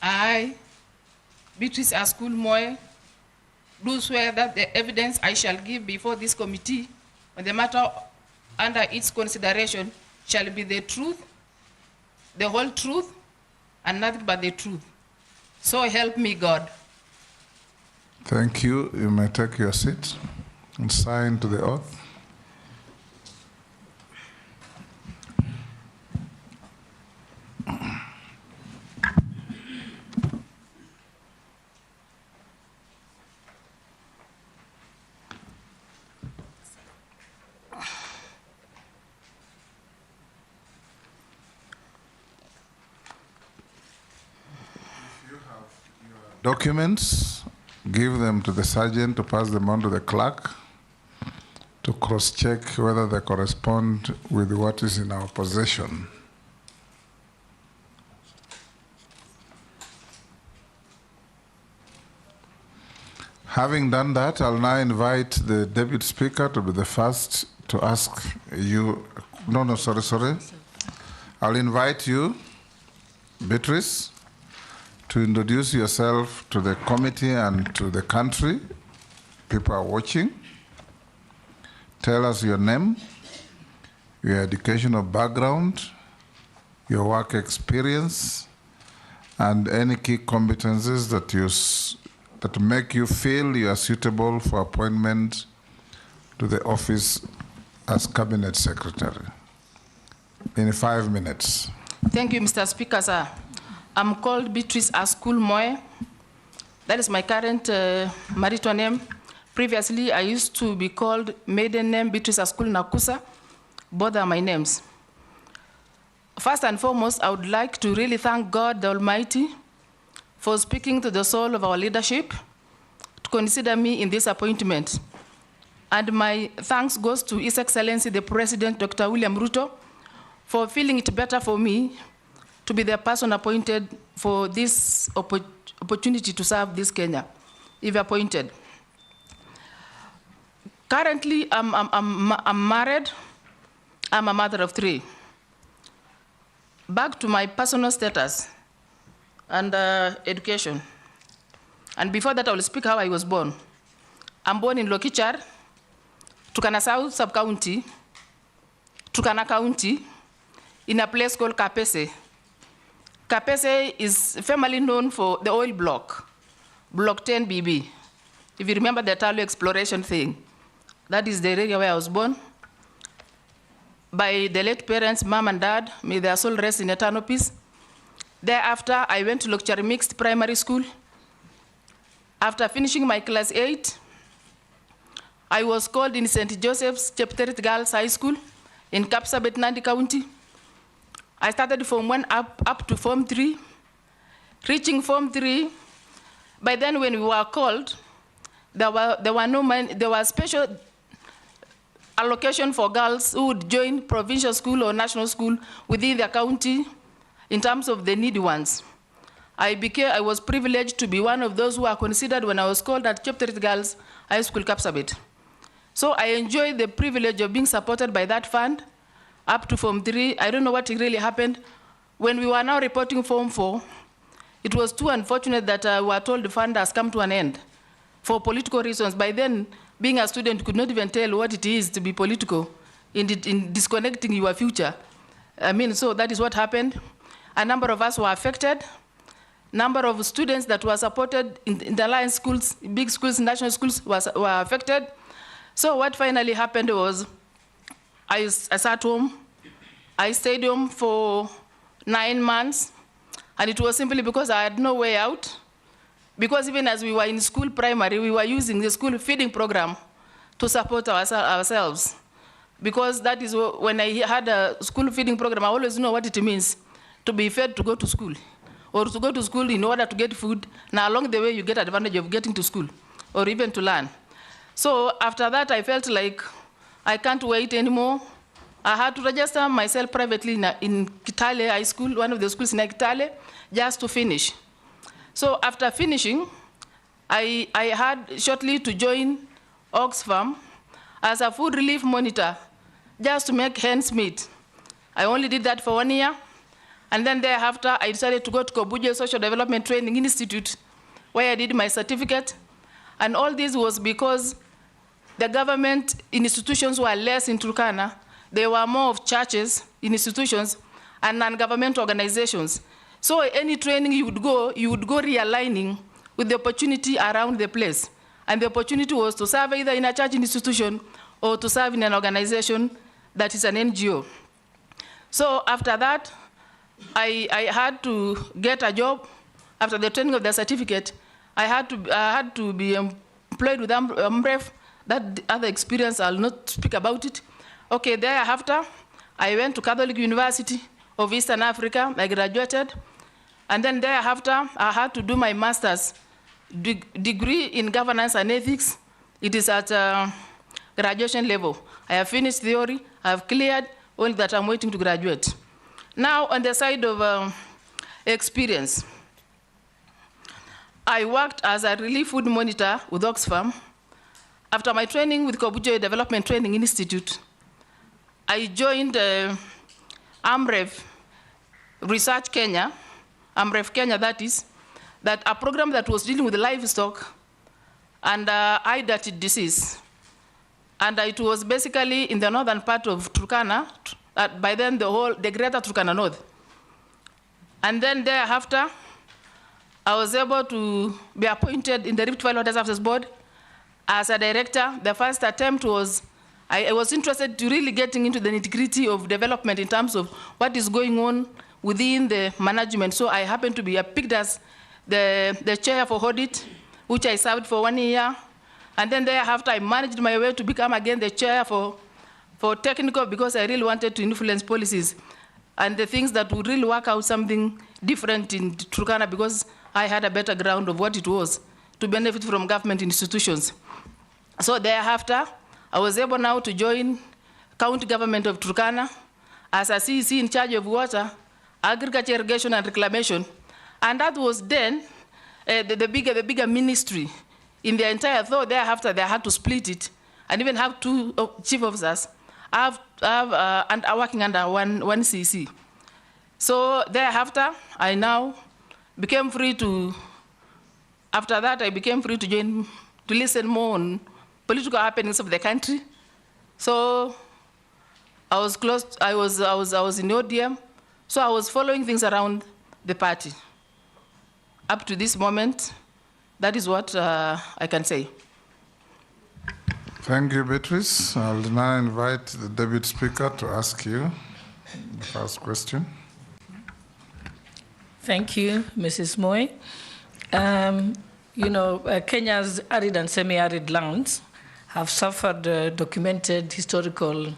I, Beatrice 𝐁𝐞𝐿, do swear that the evidence I shall give before this committee on the matter under its consideration shall be the truth, the whole truth, and nothing but the truth. So help me God. Thank you. You may take your seat and sign to the oath. Documents, give them to the sergeant to pass them on to the clerk to cross-check whether they correspond with what is in our possession. Having done that, I'll now invite the Deputy Speaker to be the first to ask you. Sorry. I'll invite you, Beatrice, to introduce yourself to the committee and to the country. People are watching. Tell us your name, your educational background, your work experience, and any key competencies that make you feel you are suitable for appointment to the office as Cabinet Secretary. In 5 minutes. Thank you, Mr. Speaker, sir. I'm called Beatrice 𝐁𝐿𝐿. That is my current marital name. Previously, I used to be called maiden name Beatrice 𝐁𝐞𝐚𝐿. Both are my names. First and foremost, I would like to really thank God the Almighty for speaking to the soul of our leadership to consider me in this appointment. And my thanks goes to His Excellency the President, Dr. William Ruto, for feeling it better for me to be the person appointed for this opportunity to serve this Kenya, if appointed. Currently, I'm married. I'm a mother of 3. Back to my personal status and education. And before that, I will speak how I was born. I'm born in Lokichar, Turkana South Sub-County, Turkana County, in a place called Kapese. Kapese is family known for the oil block, Block 10 BB. If you remember the Talo exploration thing, that is the area where I was born. By the late parents, mom and dad, may their soul rest in eternal peace. Thereafter, I went to Lokchari Mixed Primary School. After finishing my class 8, I was called in St. Joseph's Chepterit Girls High School in Kapsabet, Nandi County. I started Form 1 up to Form 3. Reaching Form 3, by then when we were called, there was special allocation for girls who would join provincial school or national school within the county in terms of the needy ones. I was privileged to be one of those who are considered when I was called at Chepterit Girls High School, Kapsabet. So I enjoyed the privilege of being supported by that fund up to Form 3. I don't know what really happened. When we were now reporting Form 4, it was too unfortunate that we were told the fund has come to an end for political reasons. By then, being a student could not even tell what it is to be political in disconnecting your future. So that is what happened. A number of us were affected. Number of students that were supported in the alliance schools, big schools, national schools were affected. So what finally happened was I sat home. I stayed home for 9 months, and it was simply because I had no way out. Because even as we were in school primary, we were using the school feeding program to support ourselves. Because that is when I had a school feeding program, I always know what it means to be fed to go to school, or to go to school in order to get food. Now along the way, you get advantage of getting to school, or even to learn. So after that, I felt like I can't wait anymore. I had to register myself privately in Kitale High School, one of the schools in Kitale, just to finish. So after finishing, I had shortly to join Oxfam as a food relief monitor, just to make ends meet. I only did that for 1 year. And then thereafter, I decided to go to 𝐀𝐬𝐤𝐿 Social Development Training Institute, where I did my certificate. And all this was because the government institutions were less in Turkana. There were more of churches, institutions, and non-government organizations. So any training you would go realigning with the opportunity around the place. And the opportunity was to serve either in a church institution or to serve in an organization that is an NGO. So after that, I had to get a job. After the training of the certificate, I had to be employed with AMREF. That other experience, I'll not speak about it. Okay, thereafter, I went to Catholic University of Eastern Africa. I graduated. And then thereafter, I had to do my master's degree in governance and ethics. It is at graduation level. I have finished theory. I have cleared, only that I'm waiting to graduate. Now, on the side of experience, I worked as a relief food monitor with Oxfam. After my training with 𝐀𝐬𝐤𝐿 Development Training Institute, I joined AMREF Research Kenya, AMREF Kenya that is, that a program that was dealing with livestock and eye dirt disease. And it was basically in the northern part of Turkana, by then the greater Turkana North. And then thereafter, I was able to be appointed in the Rift Valley Water Services Board as a director. The first attempt was, I was interested to really getting into the nitty-gritty of development in terms of what is going on within the management. So I happened to be picked as the chair for audit, which I served for 1 year. And then thereafter, I managed my way to become again the chair for technical, because I really wanted to influence policies and the things that would really work out something different in Turkana, because I had a better ground of what it was to benefit from government institutions. So thereafter, I was able now to join county government of Turkana as a CEC in charge of water, agriculture, irrigation, and reclamation. And that was then the bigger ministry in the entire, though thereafter they had to split it and even have 2 chief officers and are working under one CEC. So thereafter, I now became free to, after that I became free to listen more on political happenings of the country. So I was I was in ODM, so I was following things around the party. Up to this moment, that is what I can say. Thank you, Beatrice. I'll now invite the Deputy Speaker to ask you the first question. Thank you, Mrs. Moi. Kenya's arid and semi-arid lands have suffered documented historical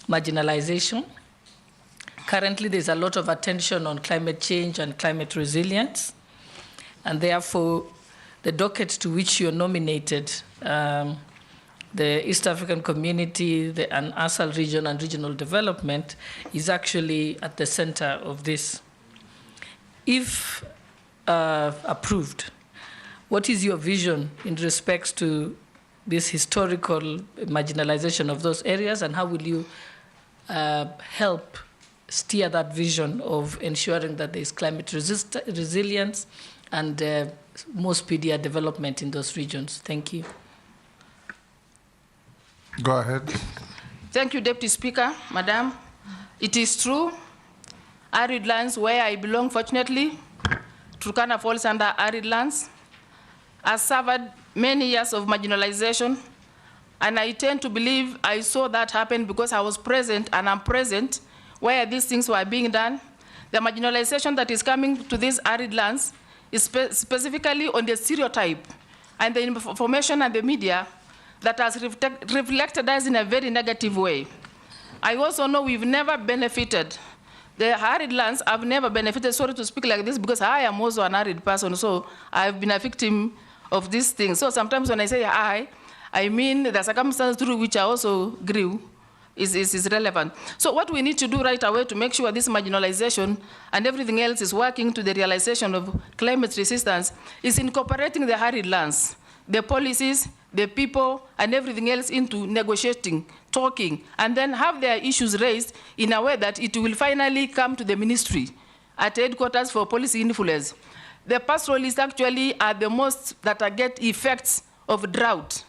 marginalization. Currently, there's a lot of attention on climate change and climate resilience, and therefore, the docket to which you're nominated, the East African Community, and ASAL region and regional development, is actually at the center of this. If approved, what is your vision in respect to this historical marginalization of those areas, and how will you help steer that vision of ensuring that there is climate resilience and more speedier development in those regions? Thank you. Go ahead. Thank you, Deputy Speaker, Madam. It is true, arid lands where I belong, fortunately, Turkana falls under arid lands, has suffered many years of marginalization, and I tend to believe I saw that happen because I was present and I'm present where these things were being done. The marginalization that is coming to these arid lands is specifically on the stereotype and the information and the media that has reflected us in a very negative way. I also know we've never benefited. The arid lands have never benefited. Sorry to speak like this because I am also an arid person, so I've been a victim of these things. So sometimes when I say I mean the circumstances through which I also grew is relevant. So what we need to do right away to make sure this marginalization and everything else is working to the realization of climate resistance is incorporating the arid lands, the policies, the people, and everything else into negotiating, talking, and then have their issues raised in a way that it will finally come to the ministry at headquarters for policy influence. The pastoralists actually are the most that get effects of drought.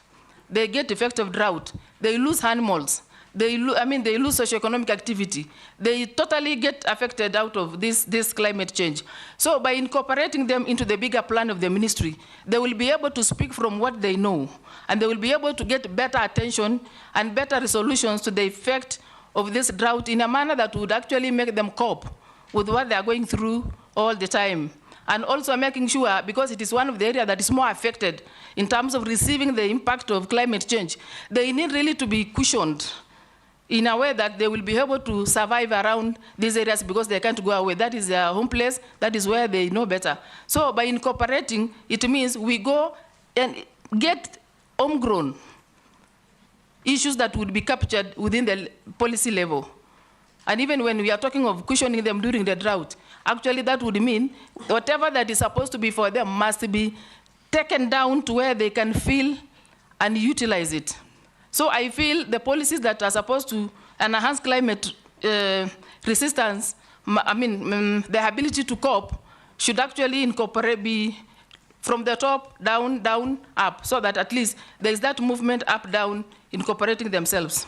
They get effects of drought. They lose animals. They lose socioeconomic activity. They totally get affected out of this climate change. So by incorporating them into the bigger plan of the ministry, they will be able to speak from what they know, and they will be able to get better attention and better resolutions to the effect of this drought in a manner that would actually make them cope with what they are going through all the time. And also making sure, because it is one of the areas that is more affected in terms of receiving the impact of climate change, they need really to be cushioned in a way that they will be able to survive around these areas because they can't go away. That is their home place. That is where they know better. So by incorporating, it means we go and get homegrown issues that would be captured within the policy level. And even when we are talking of cushioning them during the drought, actually that would mean whatever that is supposed to be for them must be taken down to where they can feel and utilize it. So I feel the policies that are supposed to enhance climate resistance, the ability to cope, should actually incorporate, be from the top, down, down, up, so that at least there is that movement up, down, incorporating themselves.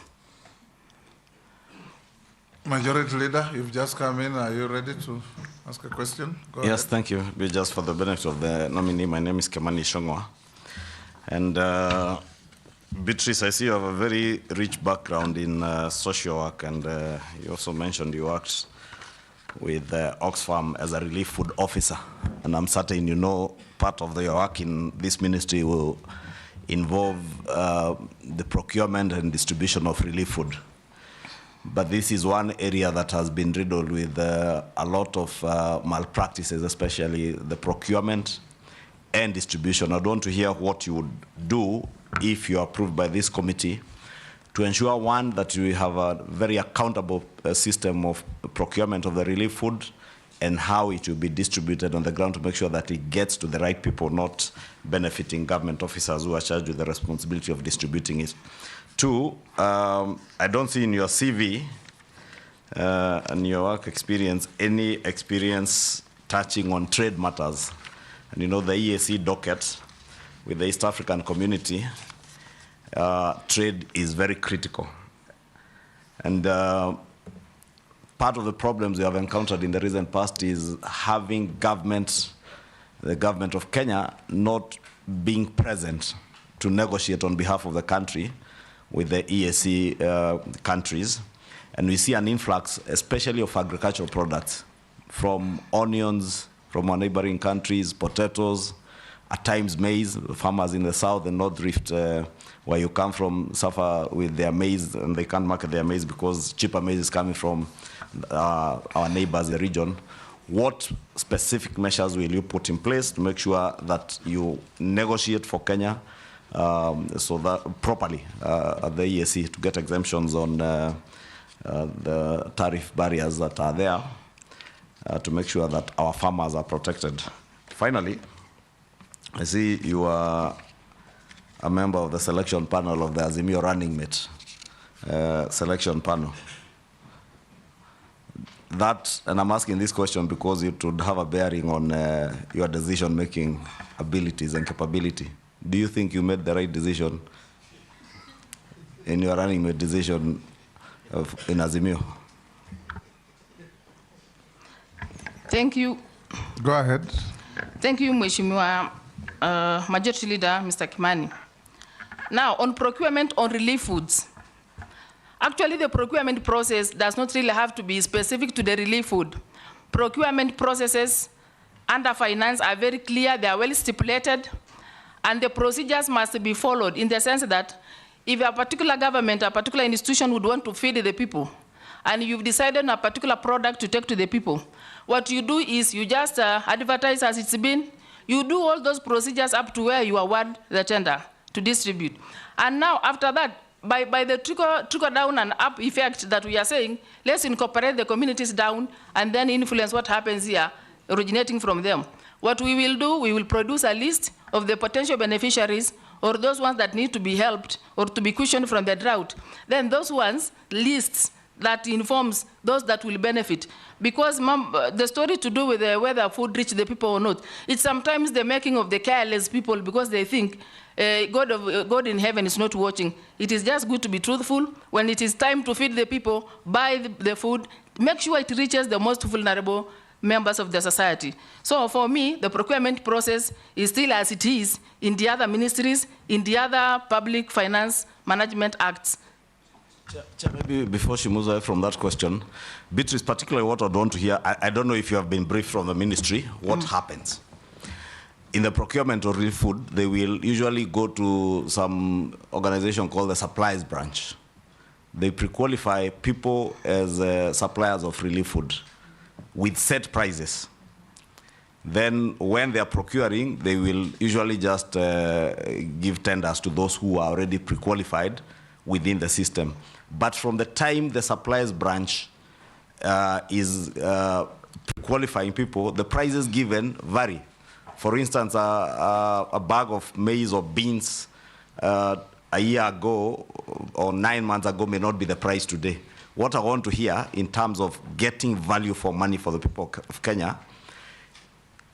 Majority Leader, you've just come in. Are you ready to ask a question? Go yes, ahead. Thank you. Just for the benefit of the nominee, my name is 𝐁𝐞𝐚𝐭𝐫𝐢𝐜𝐞. And Beatrice, I see you have a very rich background in social work, and you also mentioned you worked with Oxfam as a relief food officer. And I'm certain you know part of your work in this ministry will involve the procurement and distribution of relief food. But this is one area that has been riddled with a lot of malpractices, especially the procurement and distribution. I'd want to hear what you would do if you are approved by this committee to ensure, one, that we have a very accountable system of procurement of the relief food and how it will be distributed on the ground to make sure that it gets to the right people, not benefiting government officers who are charged with the responsibility of distributing it. Two, I don't see in your CV and your work experience any experience touching on trade matters. And you know the EAC docket with the East African community, trade is very critical. And part of the problems we have encountered in the recent past is having the government of Kenya not being present to negotiate on behalf of the country with the EAC countries. And we see an influx, especially of agricultural products, from onions from our neighboring countries, potatoes, at times maize. Farmers in the south and North Rift, where you come from, suffer with their maize, and they can't market their maize because cheaper maize is coming from our neighbors in the region. What specific measures will you put in place to make sure that you negotiate for Kenya so that properly at the EAC to get exemptions on the tariff barriers that are there to make sure that our farmers are protected? Finally, I see you are a member of the selection panel of the Azimio running mate selection panel. That, and I'm asking this question because it would have a bearing on your decision-making abilities and capability. Do you think you made the right decision in your running mate decision in Azimio? Thank you. Go ahead. Thank you, Mheshimiwa Majority Leader, Mr. Kimani. Now, on procurement on relief foods, actually the procurement process does not really have to be specific to the relief food. Procurement processes under finance are very clear, they are well stipulated, and the procedures must be followed in the sense that if a particular government, a particular institution would want to feed the people, and you've decided on a particular product to take to the people, what you do is you just advertise as it's been. You do all those procedures up to where you award the tender to distribute. And now, after that, by the trickle down and up effect that we are saying, let's incorporate the communities down and then influence what happens here, originating from them. What we will do, we will produce a list of the potential beneficiaries or those ones that need to be helped or to be cushioned from the drought. Then those ones, lists, that informs those that will benefit. Because the story to do with whether food reach the people or not, it's sometimes the making of the careless people because they think God in heaven is not watching. It is just good to be truthful. When it is time to feed the people, buy the food, make sure it reaches the most vulnerable members of the society. So for me, the procurement process is still as it is in the other ministries, in the other public finance management acts. Chair, maybe before she moves away from that question, Beatrice, particularly what I'd want to hear, I don't know if you have been briefed from the ministry, what happens? In the procurement of relief food, they will usually go to some organization called the supplies branch. They pre-qualify people as suppliers of relief food with set prices. Then when they are procuring, they will usually just give tenders to those who are already pre-qualified within the system. But from the time the supplies branch is qualifying people, the prices given vary. For instance, a bag of maize or beans a year ago or 9 months ago may not be the price today. What I want to hear in terms of getting value for money for the people of Kenya,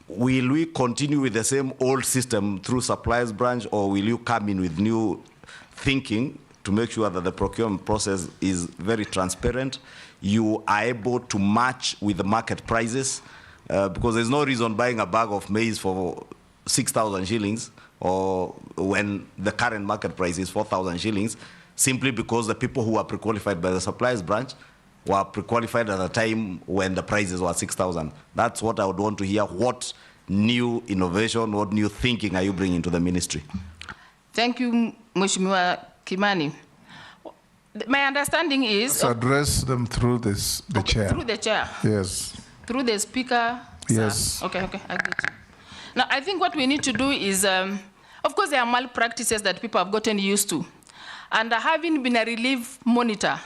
will we continue with the same old system through supplies branch, or will you come in with new thinking to make sure that the procurement process is very transparent? You are able to match with the market prices, because there's no reason buying a bag of maize for 6,000 shillings or when the current market price is 4,000 shillings, simply because the people who are pre-qualified by the supplies branch were pre-qualified at a time when the prices were 6,000. That's what I would want to hear. What new innovation, what new thinking are you bringing to the ministry? Thank you, Mheshimiwa Kimani. My understanding is... So address them through the chair. Through the chair? Yes. Through the speaker? Yes. Sir. Okay, I get you. Now, I think what we need to do is, of course, there are malpractices that people have gotten used to. And having been a relief monitor,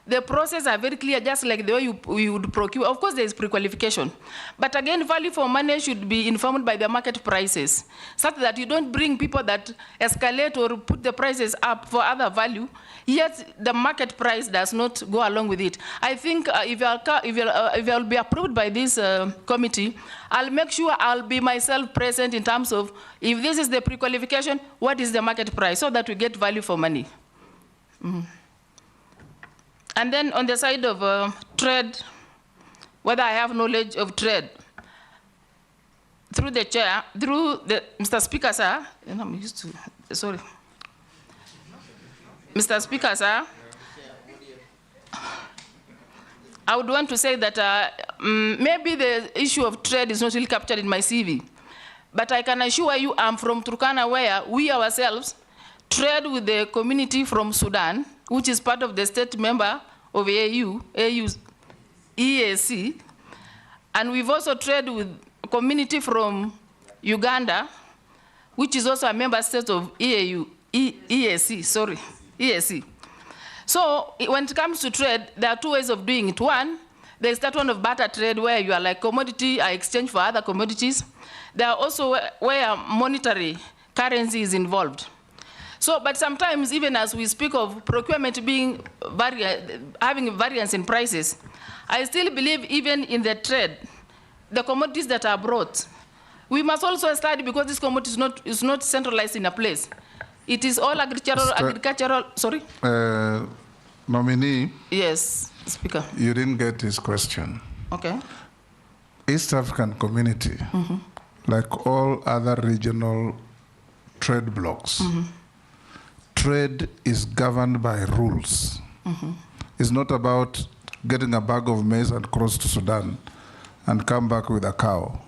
the process are very clear, just like the way you would procure. Of course, there is pre-qualification. But again, value for money should be informed by the market prices, such that you don't bring people that escalate or put the prices up for other value, yet the market price does not go along with it. I think if I'll be approved by this committee, I'll make sure I'll be myself present in terms of, if this is the pre-qualification, what is the market price, so that we get value for money. Mm-hmm. And then on the side of trade, whether I have knowledge of trade, through the chair, through the, Mr. Speaker, sir, and I'm used to, sorry. Mr. Speaker, sir, I would want to say that maybe the issue of trade is not really captured in my CV, but I can assure you I'm from Turkana, where we ourselves trade with the community from Sudan, which is part of the state member of AU's EAC. And we've also traded with a community from Uganda, which is also a member state of EAC. So when it comes to trade, there are two ways of doing it. One, there's that one of barter trade, where you are like commodity, I exchange for other commodities. There are also where monetary currency is involved. So, but sometimes, even as we speak of procurement being having variance in prices, I still believe even in the trade, the commodities that are brought, we must also study, because this commodity is not centralized in a place. It is all agricultural, sorry? Nominee. Yes, Speaker. You didn't get his question. Okay. East African community, like all other regional trade blocks, trade is governed by rules. It's not about getting a bag of maize and cross to Sudan and come back with a cow,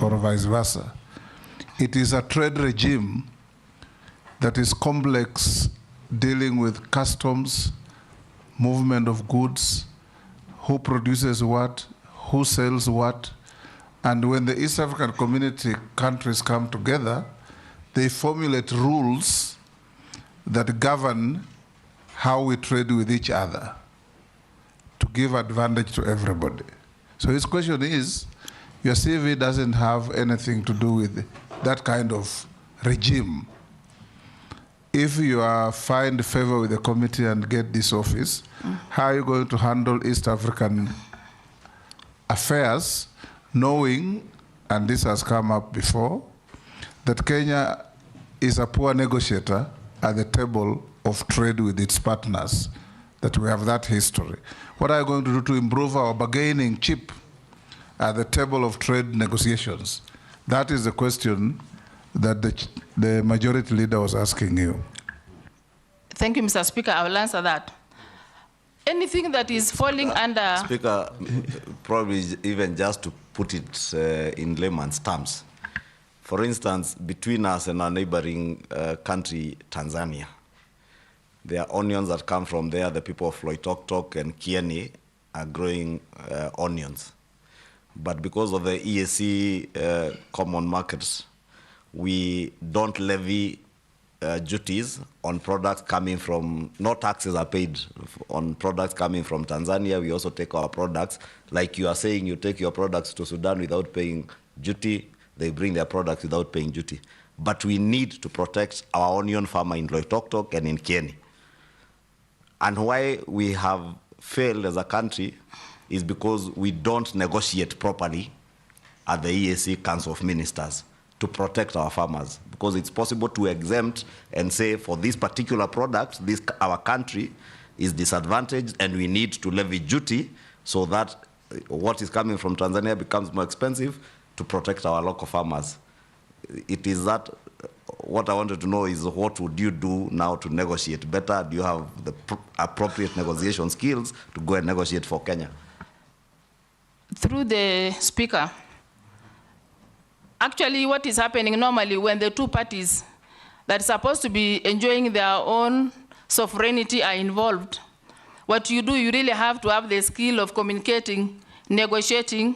or vice versa. It is a trade regime that is complex, dealing with customs, movement of goods, who produces what, who sells what. And when the East African community countries come together, they formulate rules that govern how we trade with each other to give advantage to everybody. So his question is, your CV doesn't have anything to do with that kind of regime. if you are find favor with the committee and get this office, how are you going to handle East African affairs, knowing, and this has come up before, that Kenya is a poor negotiator at the table of trade with its partners, that we have that history. What are you going to do to improve our bargaining chip at the table of trade negotiations? That is the question that the majority leader was asking you. Thank you, Mr. Speaker. I will answer that. Anything that is falling under... Speaker, probably even just to put it in layman's terms. For instance, between us and our neighboring country, Tanzania, there are onions that come from there. The people of 𝐁𝐞𝐿 and 𝐁𝐞𝐚𝐿 are growing onions. But because of the EAC common markets, we don't levy duties on products coming from, no taxes are paid on products coming from Tanzania. We also take our products, like you are saying, you take your products to Sudan without paying duty. They bring their products without paying duty. But we need to protect our onion farmer in 𝐁𝐶𝐞𝐿 and in 𝐁𝐞𝐚. And why we have failed as a country is because we don't negotiate properly at the EAC Council of Ministers to protect our farmers. Because it's possible to exempt and say, for this particular product, our country is disadvantaged and we need to levy duty so that what is coming from Tanzania becomes more expensive to protect our local farmers. It is that, what I wanted to know is, what would you do now to negotiate better? Do you have the appropriate negotiation skills to go and negotiate for Kenya? Through the Speaker, actually what is happening normally when the two parties that are supposed to be enjoying their own sovereignty are involved, what you do, you really have to have the skill of communicating, negotiating,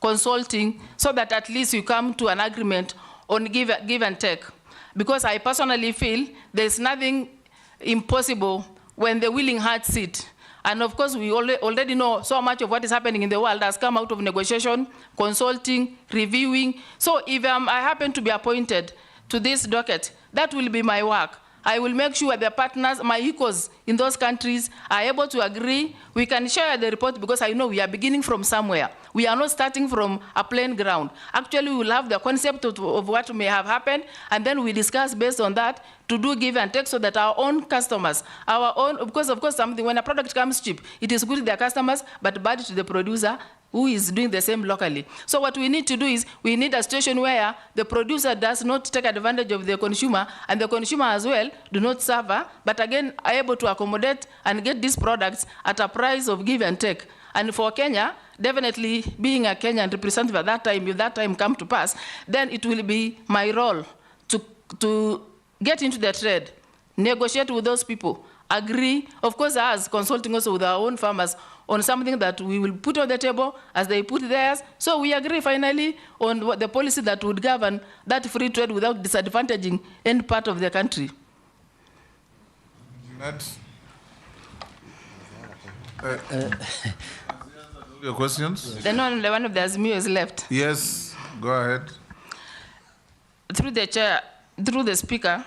consulting, so that at least you come to an agreement on give and take. Because I personally feel there's nothing impossible when the willing hearts sit. And of course, we already know so much of what is happening in the world has come out of negotiation, consulting, reviewing. So if I happen to be appointed to this docket, that will be my work. I will make sure the partners, my equals in those countries, are able to agree. We can share the report because I know we are beginning from somewhere. We are not starting from a plain ground. Actually, we will have the concept of what may have happened, and then we discuss based on that to do give and take so that our own customers, our own, because of course, when a product comes cheap, it is good to their customers, but bad to the producer who is doing the same locally. So what we need to do is, we need a situation where the producer does not take advantage of the consumer, and the consumer as well do not suffer, but again are able to accommodate and get these products at a price of give and take. And for Kenya, definitely being a Kenyan representative at that time, if that time come to pass, then it will be my role to get into the trade, negotiate with those people, agree, of course, as consulting also with our own farmers on something that we will put on the table as they put theirs. So we agree finally on what the policy that would govern that free trade without disadvantaging any part of the country. Your questions? Then only one of the Azimio is left. Yes, go ahead. Through the chair, through the Speaker,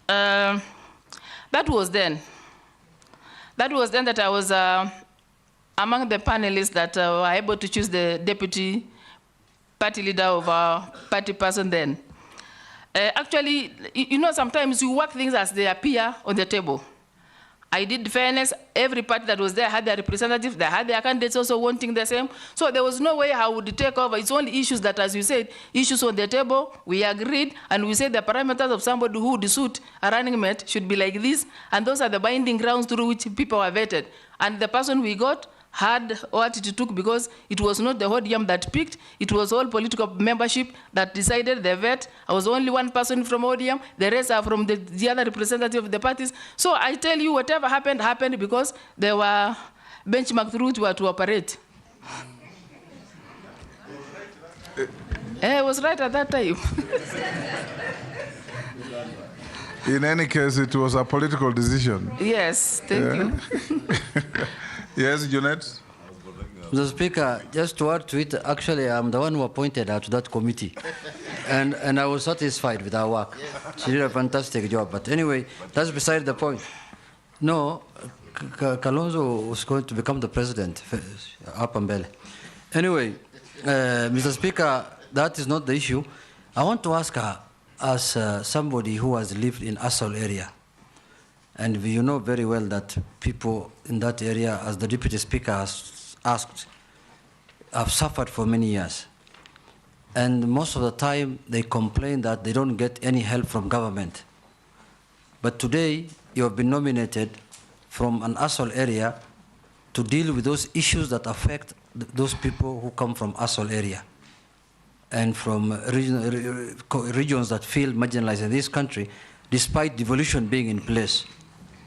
that was then. That was then that I was among the panelists that were able to choose the deputy party leader of our party person then. Actually, you know, sometimes you work things as they appear on the table. I did fairness. Every party that was there had their representative. They had their candidates also wanting the same. So there was no way I would take over. It's only issues that, as you said, issues on the table. We agreed, and we said the parameters of somebody who would suit a running mate should be like this, and those are the binding grounds through which people were vetted. And the person we got had what it took, because it was not the ODM that picked, it was all political membership that decided the vet. I was only one person from ODM, the rest are from the other representative of the parties. So I tell you, whatever happened, happened because there were benchmark through to operate. I was right at that time. In any case, it was a political decision. Yes, thank you. Yes, Junet? Mr. Speaker, just to add to it, actually, I'm the one who appointed her to that committee. and I was satisfied with her work. She did a fantastic job. But anyway, that's beside the point. No, Kalonzo was going to become the president, up and belly. Anyway, Mr. Speaker, that is not the issue. I want to ask her, as somebody who has lived in ASAL area, and you know very well that people in that area, as the Deputy Speaker has asked, have suffered for many years. And most of the time, they complain that they don't get any help from government. But today, you have been nominated from an ASAL area to deal with those issues that affect those people who come from ASAL area and from regions that feel marginalized in this country, despite devolution being in place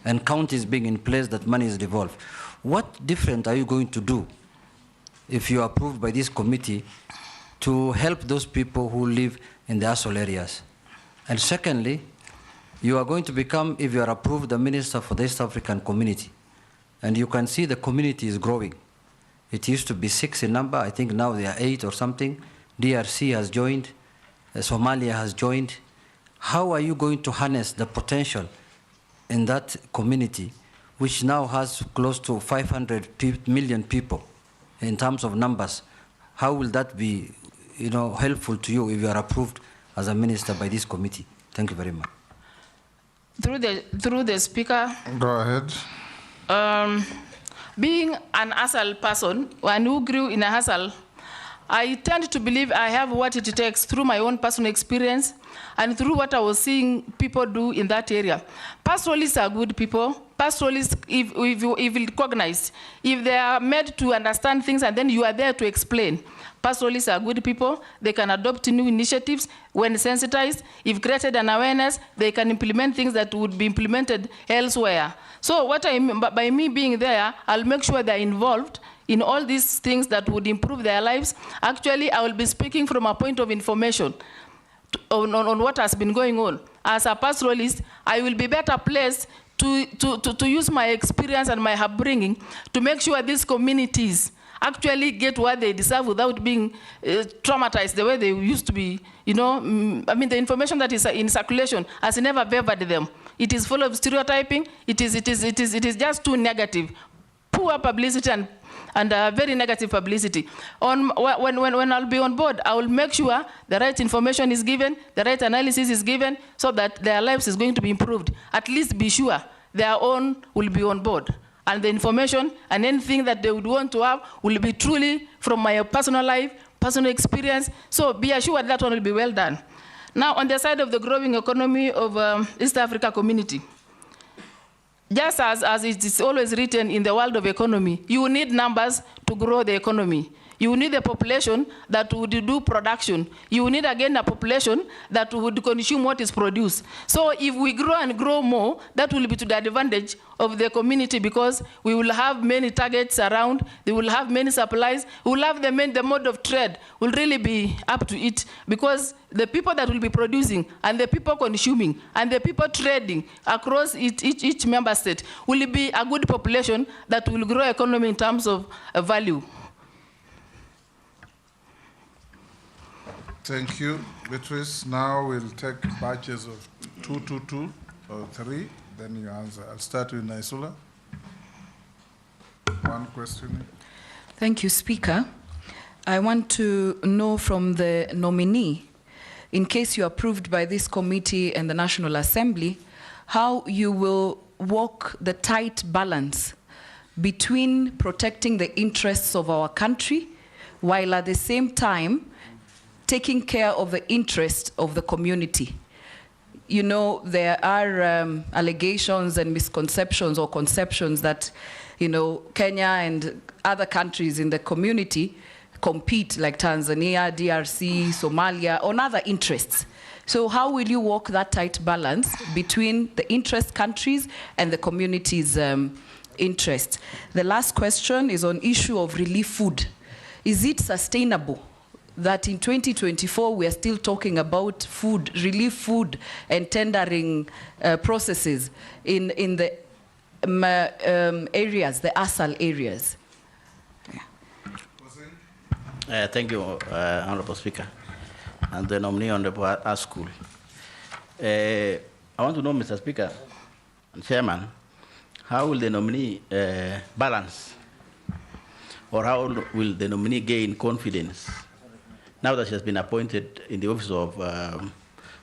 and counties being in place that money is devolved. What different are you going to do if you are approved by this committee to help those people who live in the ASAL areas? And secondly, you are going to become, if you are approved, the Minister for the East African Community. And you can see the community is growing. It used to be 6 in number. I think now they are 8 or something. DRC has joined. Somalia has joined. How are you going to harness the potential in that community, which now has close to 500 million people in terms of numbers? How will that be, helpful to you if you are approved as a minister by this committee? Thank you very much. Through the Speaker. Go ahead. Being an ASAL person, and who grew in a ASAL, I tend to believe I have what it takes through my own personal experience and through what I was seeing people do in that area. Pastoralists are good people. Pastoralists, if recognized, if they are made to understand things and then you are there to explain. Pastoralists are good people. They can adopt new initiatives when sensitized. If created an awareness, they can implement things that would be implemented elsewhere. So what I mean by me being there, I'll make sure they're involved in all these things that would improve their lives. Actually, I will be speaking from a point of information on what has been going on. As a pastoralist, I will be better placed to use my experience and my upbringing to make sure these communities actually get what they deserve without being traumatized the way they used to be. The information that is in circulation has never favored them. It is full of stereotyping. It is just too negative. Poor publicity and very negative publicity. When I'll be on board, I will make sure the right information is given, the right analysis is given, so that their lives is going to be improved. At least be sure their own will be on board. And the information and anything that they would want to have will be truly from my personal life, personal experience. So be assured that one will be well done. Now, on the side of the growing economy of East Africa community, just as it is always written in the world of economy, you need numbers to grow the economy. You need a population that would do production. You need, again, a population that would consume what is produced. So if we grow and grow more, that will be to the advantage of the community, because we will have many targets around, they will have many supplies, we will have the mode of trade will really be up to it, because the people that will be producing and the people consuming and the people trading across each member state will be a good population that will grow economy in terms of value. Thank you, Beatrice. Now we'll take batches of 2, 2, 2, or 3. Then you answer. I'll start with Naisula. One question. Thank you, Speaker. I want to know from the nominee, in case you're approved by this committee and the National Assembly, how you will walk the tight balance between protecting the interests of our country while at the same time taking care of the interests of the community. There are allegations and misconceptions or conceptions that, Kenya and other countries in the community compete, like Tanzania, DRC, Somalia, on other interests. So how will you walk that tight balance between the interest countries and the community's interest? The last question is on issue of relief food. Is it sustainable that in 2024 we are still talking about food, relief food and tendering processes in the areas, the ASAL areas? Thank you, Honorable Speaker. and the nominee on the 𝐁𝐞𝐿. I want to know, Mr. Speaker and Chairman, how will the nominee balance, or how will the nominee gain confidence now that she has been appointed in the office of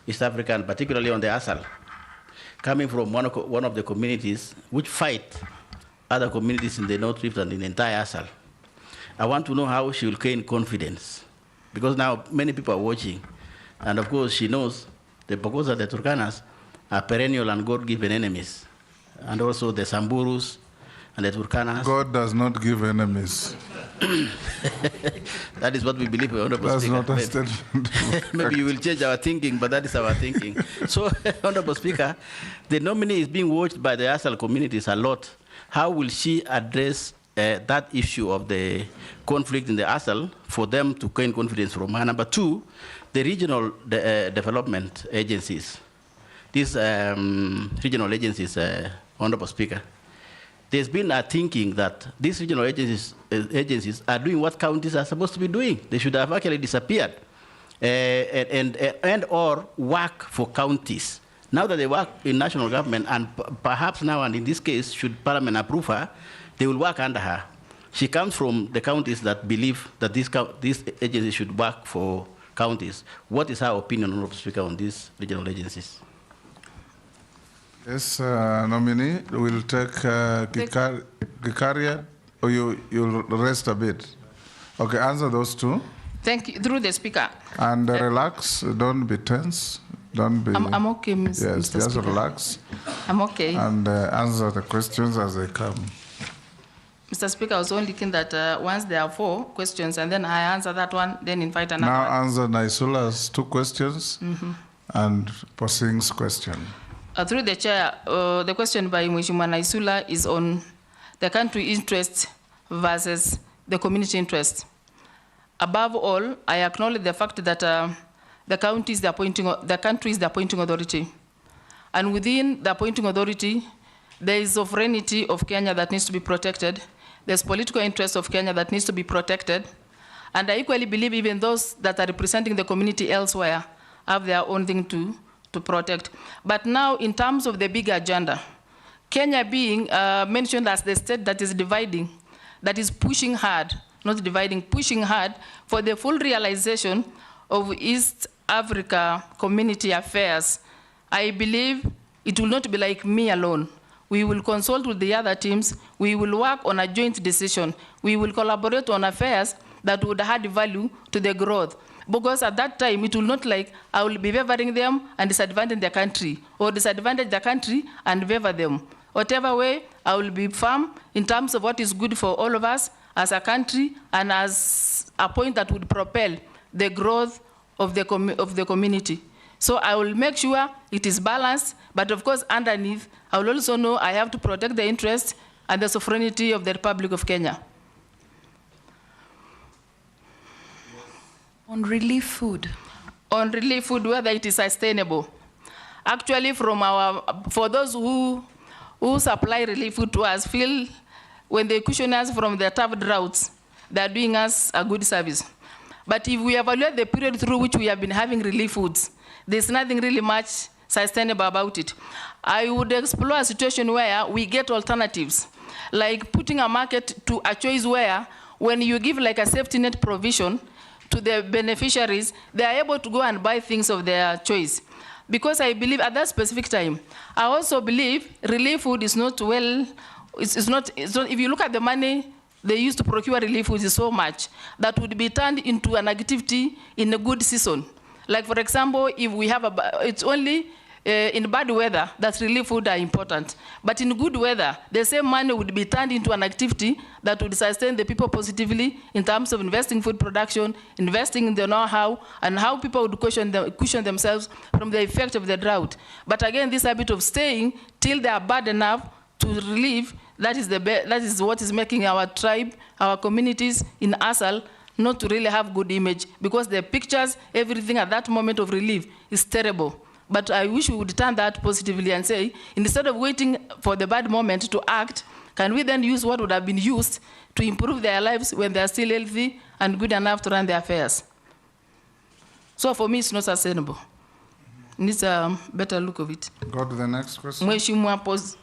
East Africa, and particularly on the ASAL, coming from one of the communities which fight other communities in the North Rift and in the entire ASAL? I want to know how she will gain confidence, because now many people are watching, and of course she knows the Bokosa, the Turkanas, are perennial and God-given enemies, and also the Samburus and the Turkanas. God does not give enemies. That is what we believe, Honorable That's Speaker. not a statement. Maybe you will change our thinking, but that is our thinking. So, Honorable Speaker, the nominee is being watched by the ASAL communities a lot. How will she address that issue of the conflict in the ASAL for them to gain confidence from her? Number two, the regional development agencies. These regional agencies, Honorable Speaker, there's been a thinking that these regional agencies are doing what counties are supposed to be doing. They should have actually disappeared and or work for counties. Now that they work in national government, and perhaps now, and in this case, should Parliament approve her, they will work under her. She comes from the counties that believe that these agencies should work for counties. What is her opinion, Honorable Speaker, on these regional agencies? Yes, nominee, we'll take Gikaria, or you'll rest a bit. Okay, answer those two. Thank you. Through the Speaker. And relax, don't be tense. Don't be... I'm okay, Mr. Yes, Speaker. just relax. I'm okay. And answer the questions as they come. Mr. Speaker, I was only thinking that once there are 4 questions, and then I answer that one, then invite another Now one. answer Naisula's 2 questions and Posing's question. Through the chair, the question by Mheshimiwa Naisula is on the country interest versus the community interest. Above all, I acknowledge the fact that the country is the appointing authority. And within the appointing authority, there is sovereignty of Kenya that needs to be protected. There's political interest of Kenya that needs to be protected. And I equally believe even those that are representing the community elsewhere have their own thing to protect. But now, in terms of the bigger agenda, Kenya being mentioned as the state that is dividing, that is pushing hard, not dividing, pushing hard for the full realization of East Africa community affairs, I believe it will not be like me alone. We will consult with the other teams. We will work on a joint decision. We will collaborate on affairs that would add value to the growth. Because at that time, it will not like I will be favoring them and disadvantaging the country, or disadvantage the country and favor them. Whatever way, I will be firm in terms of what is good for all of us as a country and as a point that would propel the growth of the community. So I will make sure it is balanced, but of course underneath, I will also know I have to protect the interests and the sovereignty of the Republic of Kenya. On relief food. On relief food, whether it is sustainable. Actually, for those who supply relief food to us, feel when they cushion us from the tough droughts, they are doing us a good service. But if we evaluate the period through which we have been having relief foods, there's nothing really much sustainable about it. I would explore a situation where we get alternatives, like putting a market to a choice where when you give like a safety net provision to the beneficiaries, they are able to go and buy things of their choice. Because I believe at that specific time, I also believe relief food is not well, it's not, if you look at the money they used to procure relief food is so much that would be turned into an activity in a good season. Like for example, if we have it's only in bad weather that relief food are important. But in good weather, the same money would be turned into an activity that would sustain the people positively in terms of investing in food production, investing in the know-how, and how people would cushion themselves from the effect of the drought. But again, this habit of staying till they are bad enough to relieve, that is what is making our tribe, our communities in ASAL not to really have good image, because the pictures, everything at that moment of relief is terrible. But I wish we would turn that positively and say, instead of waiting for the bad moment to act, can we then use what would have been used to improve their lives when they are still healthy and good enough to run their affairs? So for me, it's not sustainable. Needs a better look of it. Go to the next question. Mheshimiwa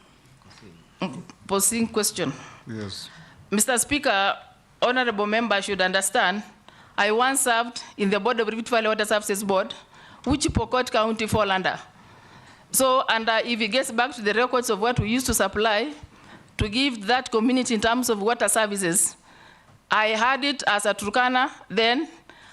posing question. Yes. Mr. Speaker, honorable member should understand, I once served in the board of Rift Valley Water Services Board, which Pokot County fall under. So, and if it gets back to the records of what we used to supply to give that community in terms of water services, I had it as a Turkana then.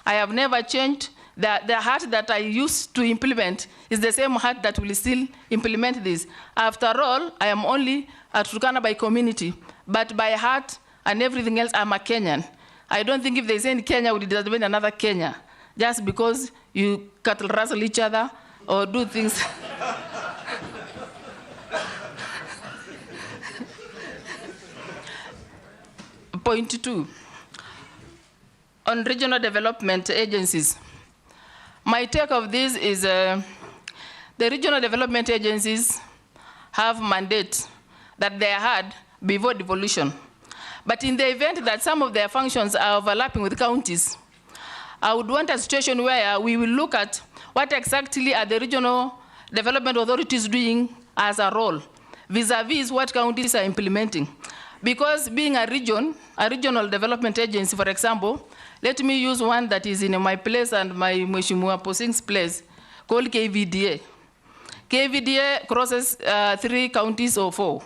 I have never changed. The heart that I used to implement is the same heart that will still implement this. After all, I am only a Turkana by community, but by heart and everything else, I'm a Kenyan. I don't think if there's any Kenya, we deserve another Kenya, just because you cattle rustle each other or do things. Point 2, on regional development agencies. My take of this is the regional development agencies have mandate that they had before devolution. But in the event that some of their functions are overlapping with counties, I would want a situation where we will look at what exactly are the regional development authorities doing as a role, vis-a-vis what counties are implementing. Because being a regional development agency, for example, let me use one that is in my place and my Mheshimiwa Posing's place, called KVDA. KVDA crosses 3 counties or 4.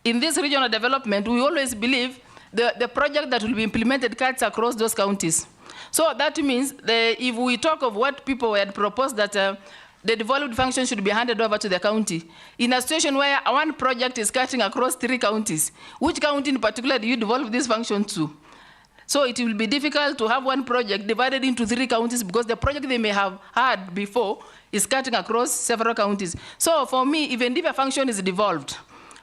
In this regional development, we always believe the project that will be implemented cuts across those counties. So that means if we talk of what people had proposed that the devolved function should be handed over to the county, in a situation where one project is cutting across 3 counties, which county in particular do you devolve this function to? So it will be difficult to have one project divided into 3 counties because the project they may have had before is cutting across several counties. So for me, even if a function is devolved,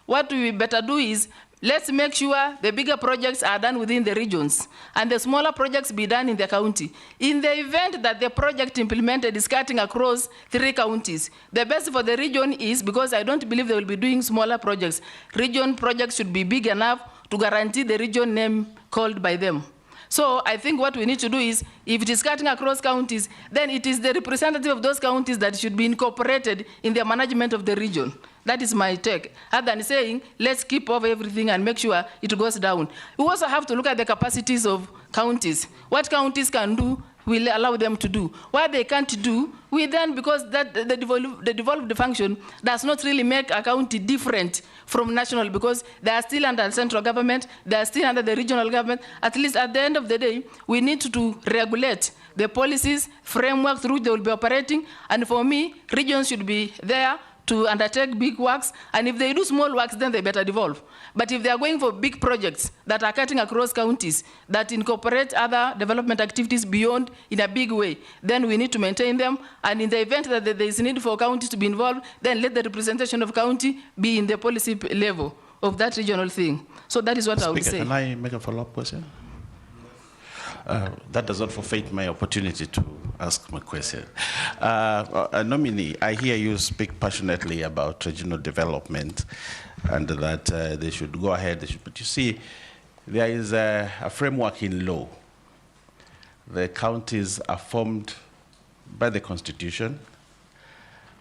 what we better do is let's make sure the bigger projects are done within the regions and the smaller projects be done in the county. In the event that the project implemented is cutting across 3 counties, the best for the region is, because I don't believe they will be doing smaller projects, region projects should be big enough to guarantee the region name called by them. So I think what we need to do is, if it is cutting across counties, then it is the representative of those counties that should be incorporated in the management of the region. That is my take. Other than saying, let's keep over everything and make sure it goes down. We also have to look at the capacities of counties. What counties can do, we'll allow them to do. What they can't do, we then, because that the devolved function does not really make a county different from national, because they are still under the central government, they are still under the regional government. At least at the end of the day, we need to regulate the policies, framework through which they will be operating. And for me, regions should be there to undertake big works, and if they do small works, then they better devolve. But if they are going for big projects that are cutting across counties, that incorporate other development activities beyond in a big way, then we need to maintain them, and in the event that there is need for counties to be involved, then let the representation of county be in the policy level of that regional thing. So that is what I would say. Can I make a follow-up question? That does not forfeit my opportunity to ask my question. Nominee, I hear you speak passionately about regional development and that they should go ahead. But you see, there is a framework in law. The counties are formed by the Constitution,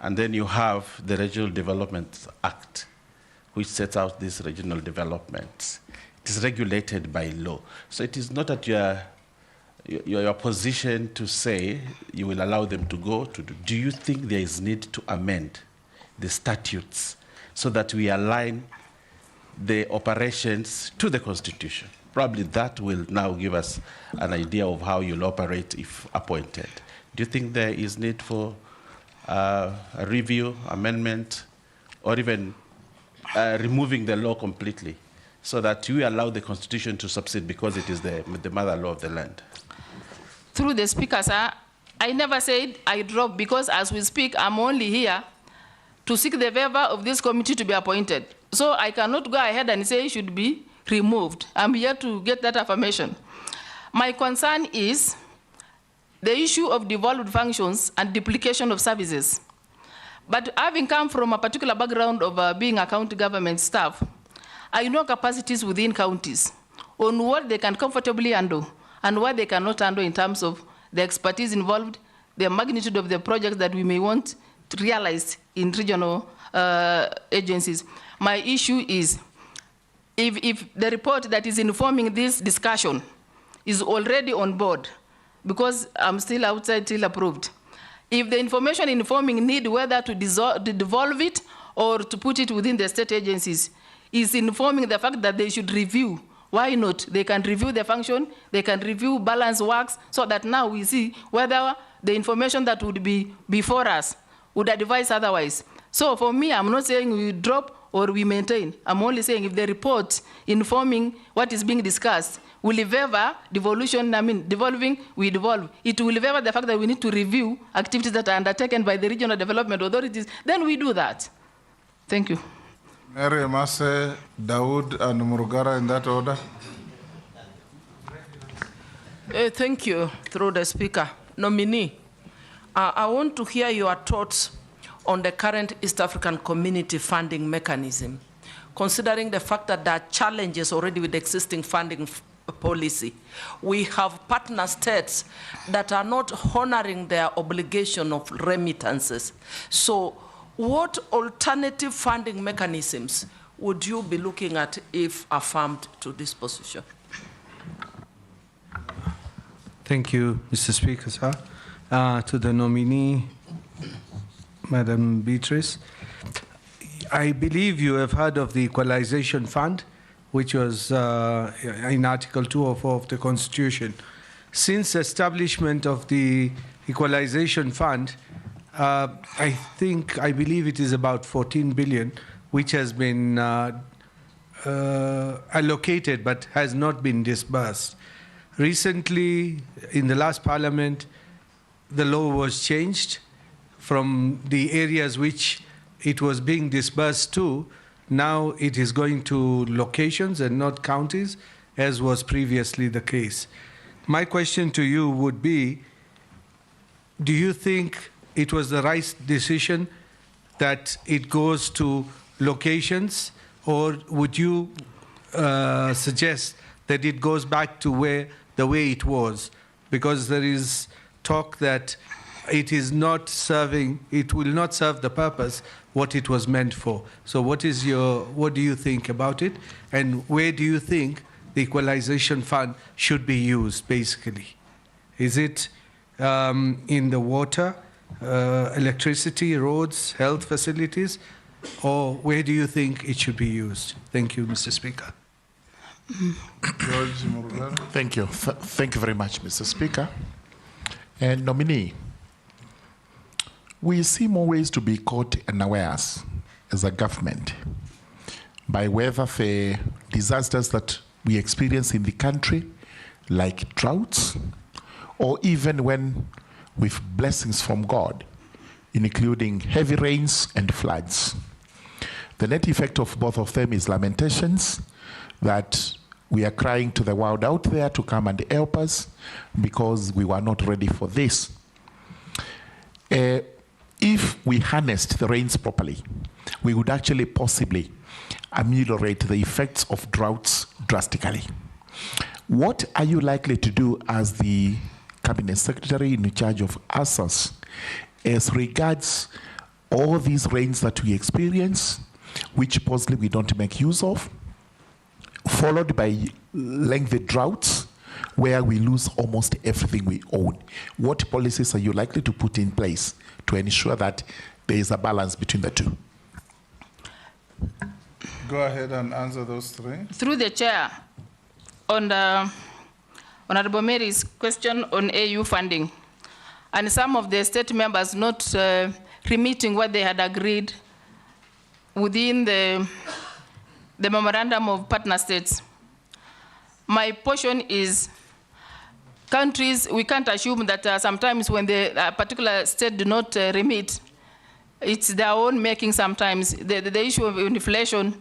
and then you have the Regional Development Act, which sets out these regional developments. It is regulated by law. So it is not that your position to say you will allow them to go to do you think there is need to amend the statutes so that we align the operations to the Constitution? Probably that will now give us an idea of how you'll operate if appointed. Do you think there is need for a review, amendment, or even removing the law completely so that you allow the Constitution to succeed because it is the mother law of the land? Through the speaker, sir, I never said I drop, because as we speak, I'm only here to seek the favor of this committee to be appointed. So I cannot go ahead and say it should be removed. I'm here to get that affirmation. My concern is the issue of devolved functions and duplication of services. But having come from a particular background of being a county government staff, I know capacities within counties on what they can comfortably handle and what they cannot handle in terms of the expertise involved, the magnitude of the projects that we may want to realize in regional agencies. My issue is, if the report that is informing this discussion is already on board, because I'm still outside till approved, if the information informing need whether to devolve it or to put it within the state agencies is informing the fact that they should review, why not? They can review the function, they can review balance works, so that now we see whether the information that would be before us would advise otherwise. So for me, I'm not saying we drop or we maintain. I'm only saying if the report informing what is being discussed will favor devolving, we devolve. It will favor the fact that we need to review activities that are undertaken by the regional development authorities, then we do that. Thank you. Mary Mase, Dawood, and Murugara in that order. Thank you, through the speaker. Nominee, I want to hear your thoughts on the current East African Community funding mechanism, considering the fact that there are challenges already with the existing funding policy. We have partner states that are not honoring their obligation of remittances. So what alternative funding mechanisms would you be looking at if affirmed to this position? Thank you, Mr. Speaker, sir. To the nominee, Madam Beatrice, I believe you have heard of the Equalization Fund, which was in Article 204 of the Constitution. Since establishment of the Equalization Fund, I believe it is about 14 billion, which has been allocated but has not been disbursed. Recently, in the last parliament, the law was changed from the areas which it was being disbursed to. Now it is going to locations and not counties, as was previously the case. My question to you would be, do you think it was the right decision that it goes to locations, or would you suggest that it goes back to the way it was? Because there is talk that it will not serve the purpose what it was meant for. So what do you think about it? And where do you think the Equalization Fund should be used, basically? Is it in the water, electricity, roads, health facilities, or where do you think it should be used? Thank you, Mr. Speaker. Thank you. Thank you very much, Mr. Speaker. And nominee, we see more ways to be caught unawares as a government by whether the disasters that we experience in the country, like droughts, or even when with blessings from God, including heavy rains and floods. The net effect of both of them is lamentations that we are crying to the world out there to come and help us because we were not ready for this. If we harnessed the rains properly, we would actually possibly ameliorate the effects of droughts drastically. What are you likely to do as the Cabinet Secretary in charge of ASAL as regards all these rains that we experience, which possibly we don't make use of, followed by lengthy droughts where we lose almost everything we own? What policies are you likely to put in place to ensure that there is a balance between the two? Go ahead and answer those three. Through the chair, on Honorable Mary's question on AU funding, and some of the state members not remitting what they had agreed within the memorandum of partner states. My portion is countries, we can't assume that sometimes when the particular state do not remit, it's their own making sometimes. The issue of inflation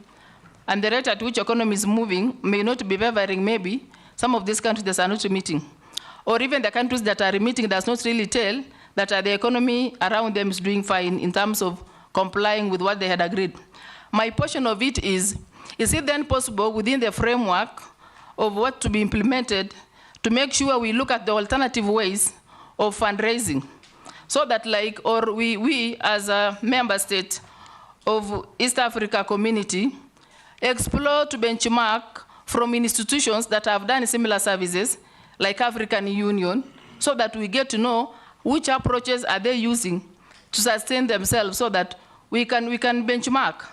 and the rate at which economy is moving may not be favoring maybe some of these countries that are not remitting. Or even the countries that are remitting does not really tell that the economy around them is doing fine in terms of complying with what they had agreed. My portion of it is it then possible within the framework of what to be implemented to make sure we look at the alternative ways of fundraising? so that like, or we as a member state of East Africa community, explore to benchmark from institutions that have done similar services, like African Union, so that we get to know which approaches are they using to sustain themselves so that we can benchmark.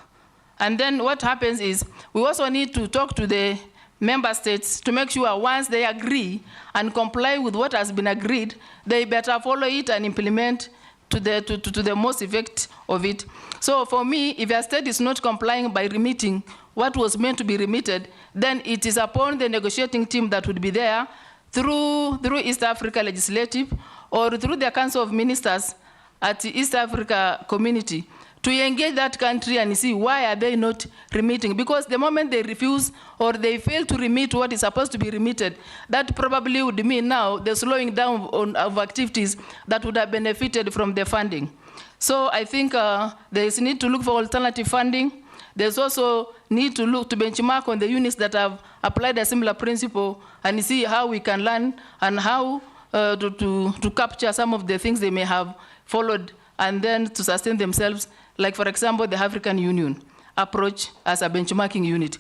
And then what happens is we also need to talk to the member states to make sure once they agree and comply with what has been agreed, they better follow it and implement to the most effect of it. So for me, if a state is not complying by remitting what was meant to be remitted, then it is upon the negotiating team that would be there through East Africa Legislative or through the Council of Ministers at the East Africa Community to engage that country and see why are they not remitting. Because the moment they refuse or they fail to remit what is supposed to be remitted, that probably would mean now the slowing down of activities that would have benefited from the funding. So I think there is need to look for alternative funding. There's also need to look to benchmark on the units that have applied a similar principle and see how we can learn and how to capture some of the things they may have followed and then to sustain themselves, like for example, the African Union approach as a benchmarking unit.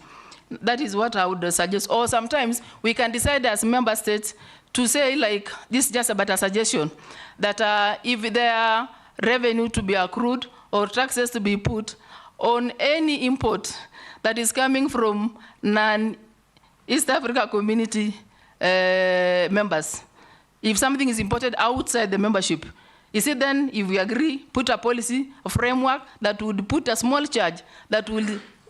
That is what I would suggest. Or sometimes we can decide as member states to say, like, this is just about a suggestion, that if there are revenue to be accrued or taxes to be put on any import that is coming from non-East Africa community members, if something is imported outside the membership, is it then, if we agree, put a policy, a framework that would put a small charge that will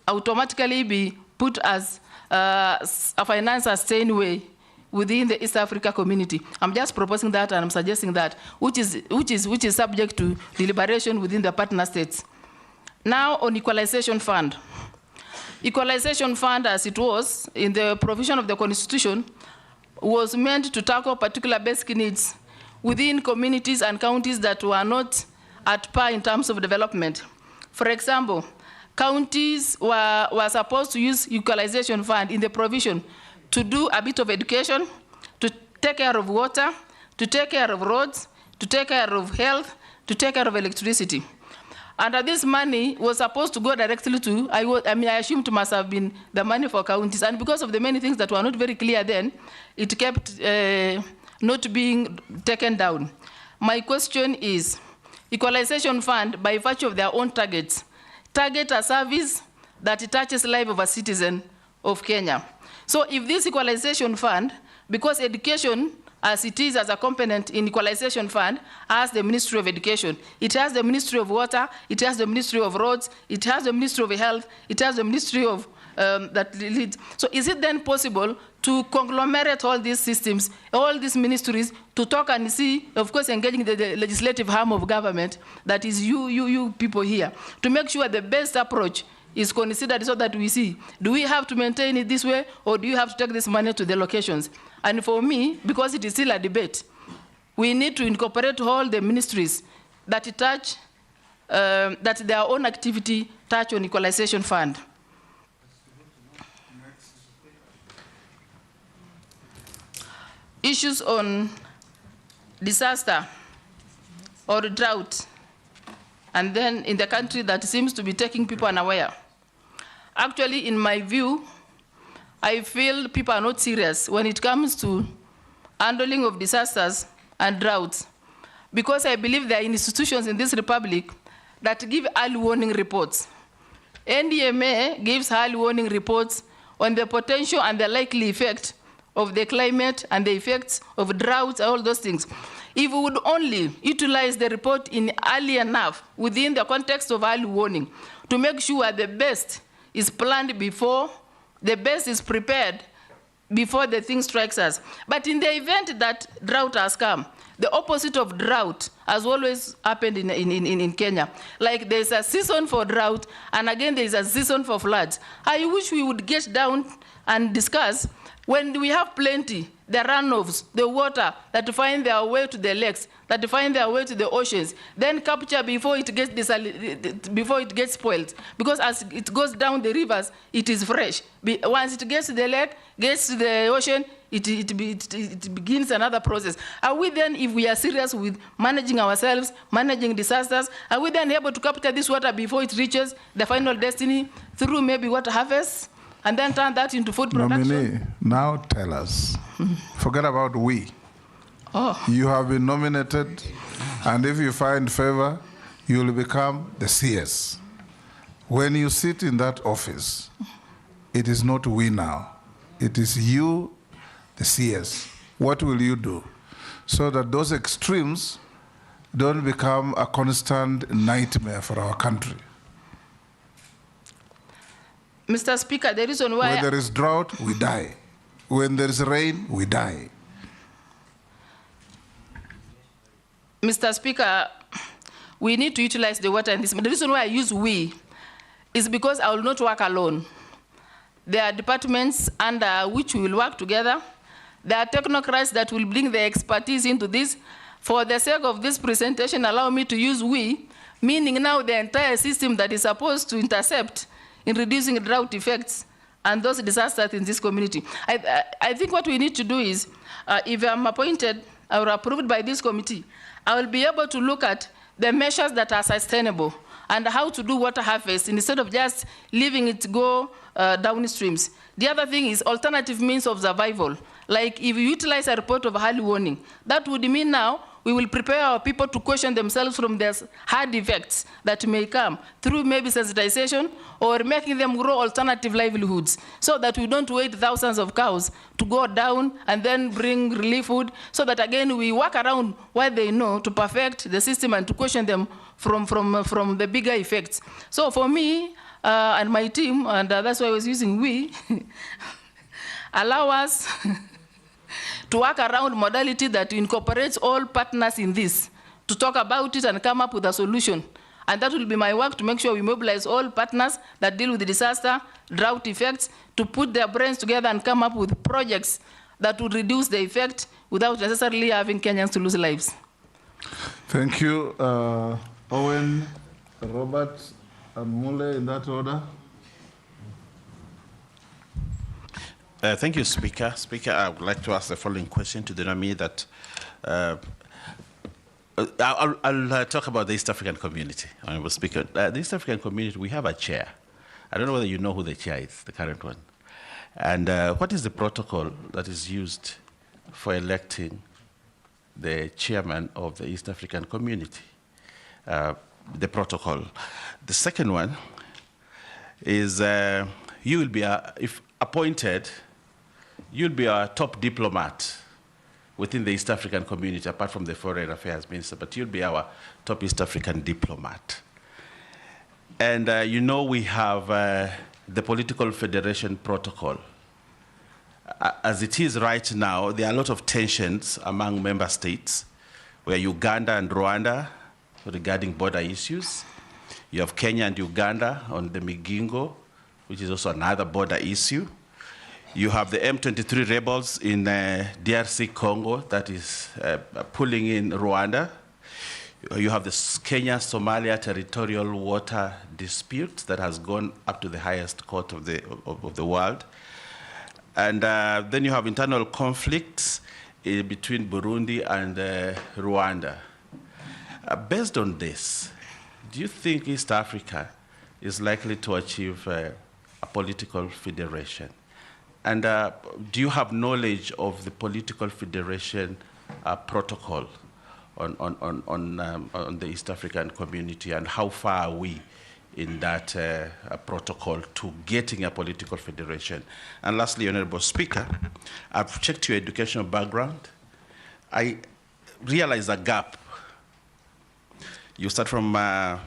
automatically be put as a finance-sustained way within the East Africa community. I'm just proposing that and I'm suggesting that, which is subject to deliberation within the partner states. Now on equalization fund. Equalization fund, as it was in the provision of the Constitution, was meant to tackle particular basic needs within communities and counties that were not at par in terms of development. For example, counties were supposed to use equalization fund in the provision to do a bit of education, to take care of water, to take care of roads, to take care of health, to take care of electricity. And this money was supposed to go directly to, I assumed it must have been the money for counties. And because of the many things that were not very clear then, it kept not being taken down. My question is, equalization fund, by virtue of their own targets, target a service that touches the life of a citizen of Kenya. So if this equalization fund, because education, as it is as a component in equalization fund, has the Ministry of Education, it has the Ministry of Water, it has the Ministry of Roads, it has the Ministry of Health, it has the Ministry of that leads. So is it then possible to conglomerate all these systems, all these ministries, to talk and see, of course, engaging the legislative arm of government, that is you people here, to make sure the best approach is considered so that we see, do we have to maintain it this way, or do you have to take this money to the locations? And for me, because it is still a debate, we need to incorporate all the ministries that touch, that their own activity touch on equalization fund. Issues on disaster or drought, and then in the country that seems to be taking people unaware. Actually, in my view, I feel people are not serious when it comes to handling of disasters and droughts, because I believe there are institutions in this republic that give early warning reports. NDMA gives early warning reports on the potential and the likely effect of the climate and the effects of droughts, all those things. If we would only utilize the report in early enough within the context of early warning to make sure the best is planned before, the best is prepared before the thing strikes us. But in the event that drought has come, the opposite of drought has always happened in Kenya. Like there's a season for drought, and again there's a season for floods. I wish we would get down and discuss when we have plenty, the runoffs, the water that find their way to the lakes, that find their way to the oceans, then capture before it gets spoiled. Because as it goes down the rivers, it is fresh. Once it gets to the lake, gets to the ocean, it begins another process. Are we then, if we are serious with managing ourselves, managing disasters, are we then able to capture this water before it reaches the final destiny through maybe water harvest, and then turn that into food production? Nominee, now tell us. Forget about we. Oh. You have been nominated, and if you find favor, you will become the CS. When you sit in that office, it is not we now. It is you, the CS. What will you do so that those extremes don't become a constant nightmare for our country? Mr. Speaker, the reason why... When there is drought, we die. When there is rain, we die. Mr. Speaker, we need to utilize the water in this. But the reason why I use we is because I will not work alone. There are departments under which we will work together. There are technocrats that will bring their expertise into this. For the sake of this presentation, allow me to use we, meaning now the entire system that is supposed to intercept in reducing drought effects and those disasters in this community. I think what we need to do is, if I'm appointed or approved by this committee, I will be able to look at the measures that are sustainable and how to do water harvest instead of just leaving it go downstreams. The other thing is alternative means of survival. Like if you utilize a report of early warning, that would mean now we will prepare our people to caution themselves from the hard effects that may come through maybe sensitization or making them grow alternative livelihoods so that we don't wait thousands of cows to go down and then bring relief food, so that again we work around what they know to perfect the system and to caution them from the bigger effects. So for me and my team, and that's why I was using we, allow us to work around modality that incorporates all partners in this, to talk about it and come up with a solution. And that will be my work, to make sure we mobilize all partners that deal with the disaster, drought effects, to put their brains together and come up with projects that would reduce the effect without necessarily having Kenyans to lose lives. Thank you. Owen, Robert, and Mule, in that order. Thank you, Speaker. Speaker, I would like to ask the following question to the nominee that I'll talk about the East African community, Honorable Speaker. The East African community, we have a chair. I don't know whether you know who the chair is, the current one. And what is the protocol that is used for electing the chairman of the East African community? The protocol. The second one is you will be, if appointed, you'll be our top diplomat within the East African community, apart from the Foreign Affairs Minister, but you'll be our top East African diplomat. And you know we have the Political Federation Protocol. As it is right now, there are a lot of tensions among member states, where Uganda and Rwanda regarding border issues. You have Kenya and Uganda on the Migingo, which is also another border issue. You have the M23 rebels in DRC Congo that is pulling in Rwanda. You have the Kenya-Somalia territorial water dispute that has gone up to the highest court of the world. And then you have internal conflicts between Burundi and Rwanda. Based on this, do you think East Africa is likely to achieve a political federation? And do you have knowledge of the political federation protocol on the East African community, and how far are we in that protocol to getting a political federation? And lastly, Honorable Speaker, I've checked your educational background. I realize a gap. You start from a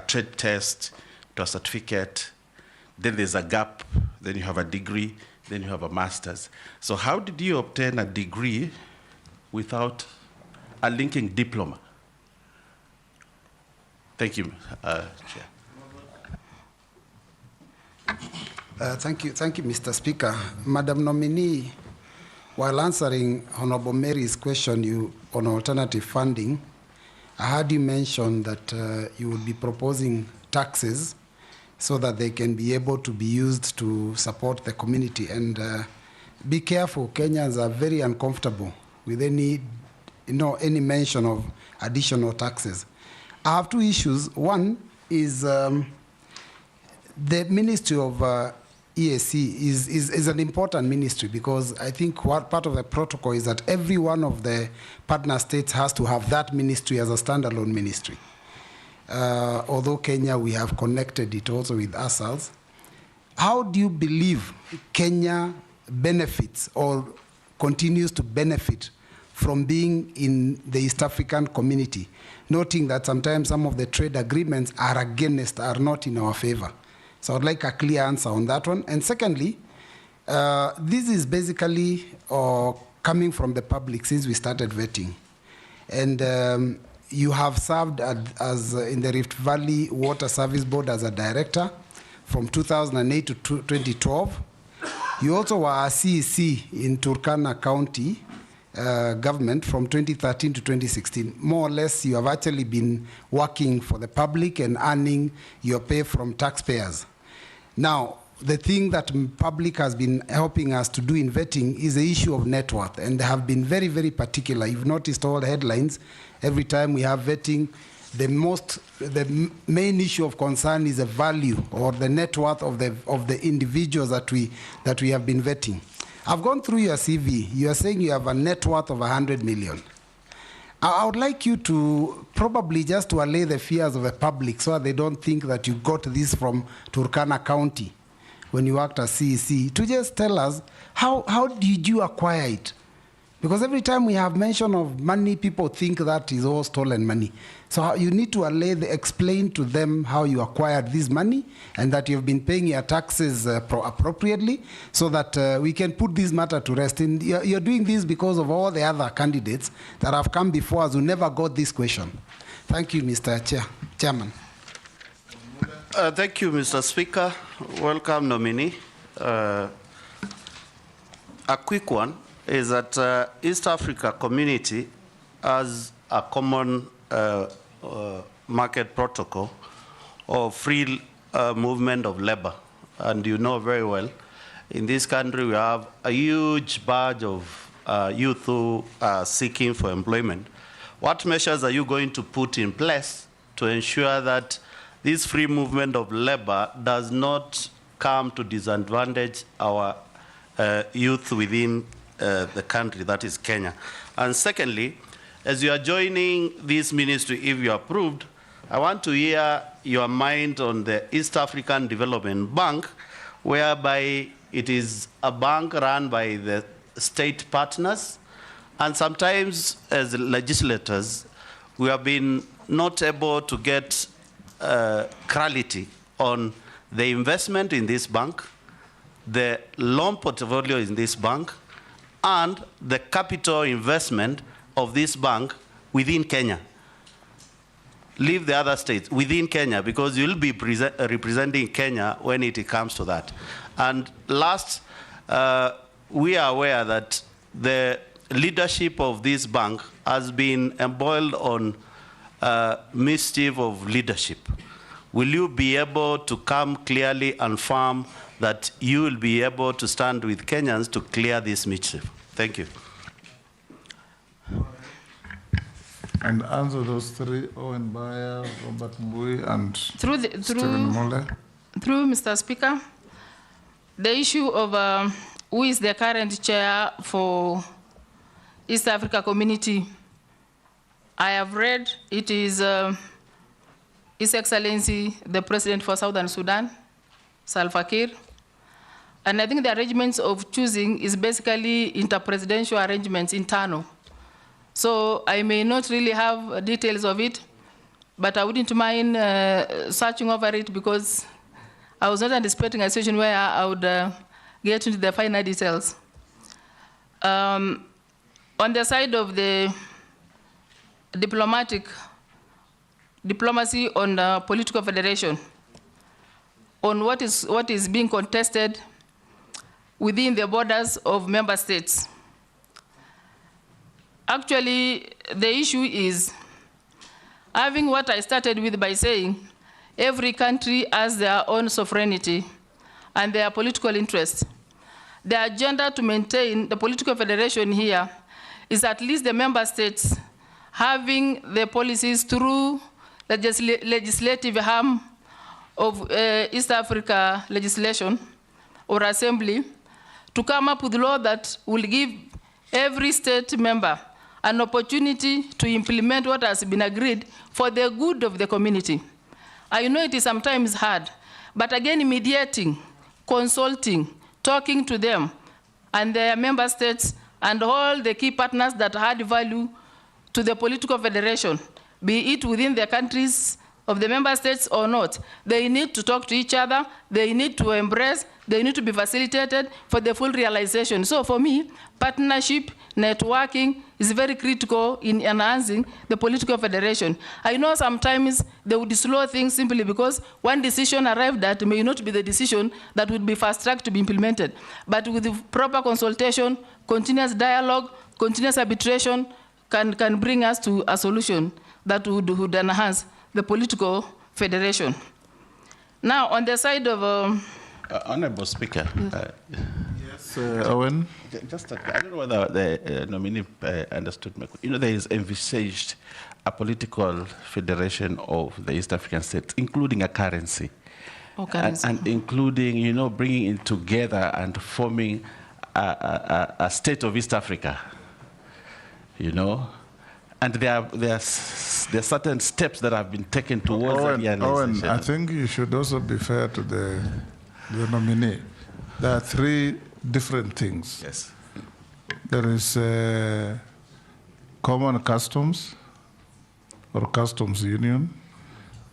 trade test to a certificate, then there's a gap, then you have a degree, then you have a master's. So how did you obtain a degree without a linking diploma? Thank you, Chair. Thank you, Mr. Speaker. Madam Nominee, while answering Honorable Mary's question on alternative funding, I heard you mention that you would be proposing taxes so that they can be able to be used to support the community. And be careful. Kenyans are very uncomfortable with any mention of additional taxes. I have two issues. One is the Ministry of EAC is an important ministry, because I think what part of the protocol is that every one of the partner states has to have that ministry as a standalone ministry. Although Kenya, we have connected it also with ASALs. How do you believe Kenya benefits or continues to benefit from being in the East African community, noting that sometimes some of the trade agreements are not in our favor? So I'd like a clear answer on that one. And secondly, this is basically coming from the public since we started vetting. And you have served as in the Rift Valley Water Service Board as a director from 2008 to 2012. You also were a CEC in Turkana County government from 2013 to 2016. More or less, you have actually been working for the public and earning your pay from taxpayers. Now, the thing that public has been helping us to do in vetting is the issue of net worth, and they have been very, very particular. You've noticed all the headlines. Every time we have vetting, the main issue of concern is the value or the net worth of the individuals that we have been vetting. I've gone through your CV. You are saying you have a net worth of 100 million. I would like you to probably just to allay the fears of the public so that they don't think that you got this from Turkana County when you worked as CEC, to just tell us how did you acquire it? Because every time we have mention of money, people think that is all stolen money. So you need to explain to them how you acquired this money and that you've been paying your taxes appropriately, so that we can put this matter to rest. And you're doing this because of all the other candidates that have come before us who never got this question. Thank you, Mr. Chairman. Thank you, Mr. Speaker. Welcome, nominee. A quick one is that East Africa community has a common market protocol of free movement of labor. And you know very well, in this country we have a huge batch of youth who are seeking for employment. What measures are you going to put in place to ensure that this free movement of labor does not come to disadvantage our youth within the country, that is Kenya? And secondly, as you are joining this ministry, if you are approved, I want to hear your mind on the East African Development Bank, whereby it is a bank run by the state partners, and sometimes as legislators, we have been not able to get clarity on the investment in this bank, the loan portfolio in this bank, and the capital investment of this bank within Kenya. Leave the other states, within Kenya, because you'll be representing Kenya when it comes to that. And last, we are aware that the leadership of this bank has been embroiled on mischief of leadership. Will you be able to come clearly and firm that you will be able to stand with Kenyans to clear this mischief? Thank you. And answer those three: Owen Bayer, Robert Mbui, and Stephen Mole. Through Mr. Speaker, the issue of who is the current chair for East Africa Community, I have read it is His Excellency, the President for Southern Sudan, Salva Kiir. And I think the arrangements of choosing is basically interpresidential arrangements internal. So I may not really have details of it, but I wouldn't mind searching over it, because I was not anticipating a situation where I would get into the finer details. On the side of the diplomacy on political federation, on what is being contested within the borders of member states. Actually, the issue is having what I started with by saying, every country has their own sovereignty and their political interests. the agenda to maintain the political federation here is at least the member states having the policies through legislative arm of East Africa legislation or assembly to come up with law that will give every state member an opportunity to implement what has been agreed for the good of the community. I know it is sometimes hard, but again, mediating, consulting, talking to them and their member states and all the key partners that add value to the political federation, be it within the countries of the member states or not. They need to talk to each other, they need to embrace, they need to be facilitated for the full realization. So for me, partnership, networking is very critical in enhancing the political federation. I know sometimes they would slow things simply because one decision arrived at may not be the decision that would be fast-tracked to be implemented. But with the proper consultation, continuous dialogue, continuous arbitration can bring us to a solution that would enhance the political federation. Now, on the side of... Honorable Speaker. Yes, Owen? Just, I don't know whether the nominee understood me. You know, there is envisaged a political federation of the East African states, including a currency. Oh, currency. And including, you know, bringing it together and forming a state of East Africa, you know. And there are certain steps that have been taken towards Owen, I think you should also be fair to the nominee. There are three different things. Yes. There is common customs or customs union.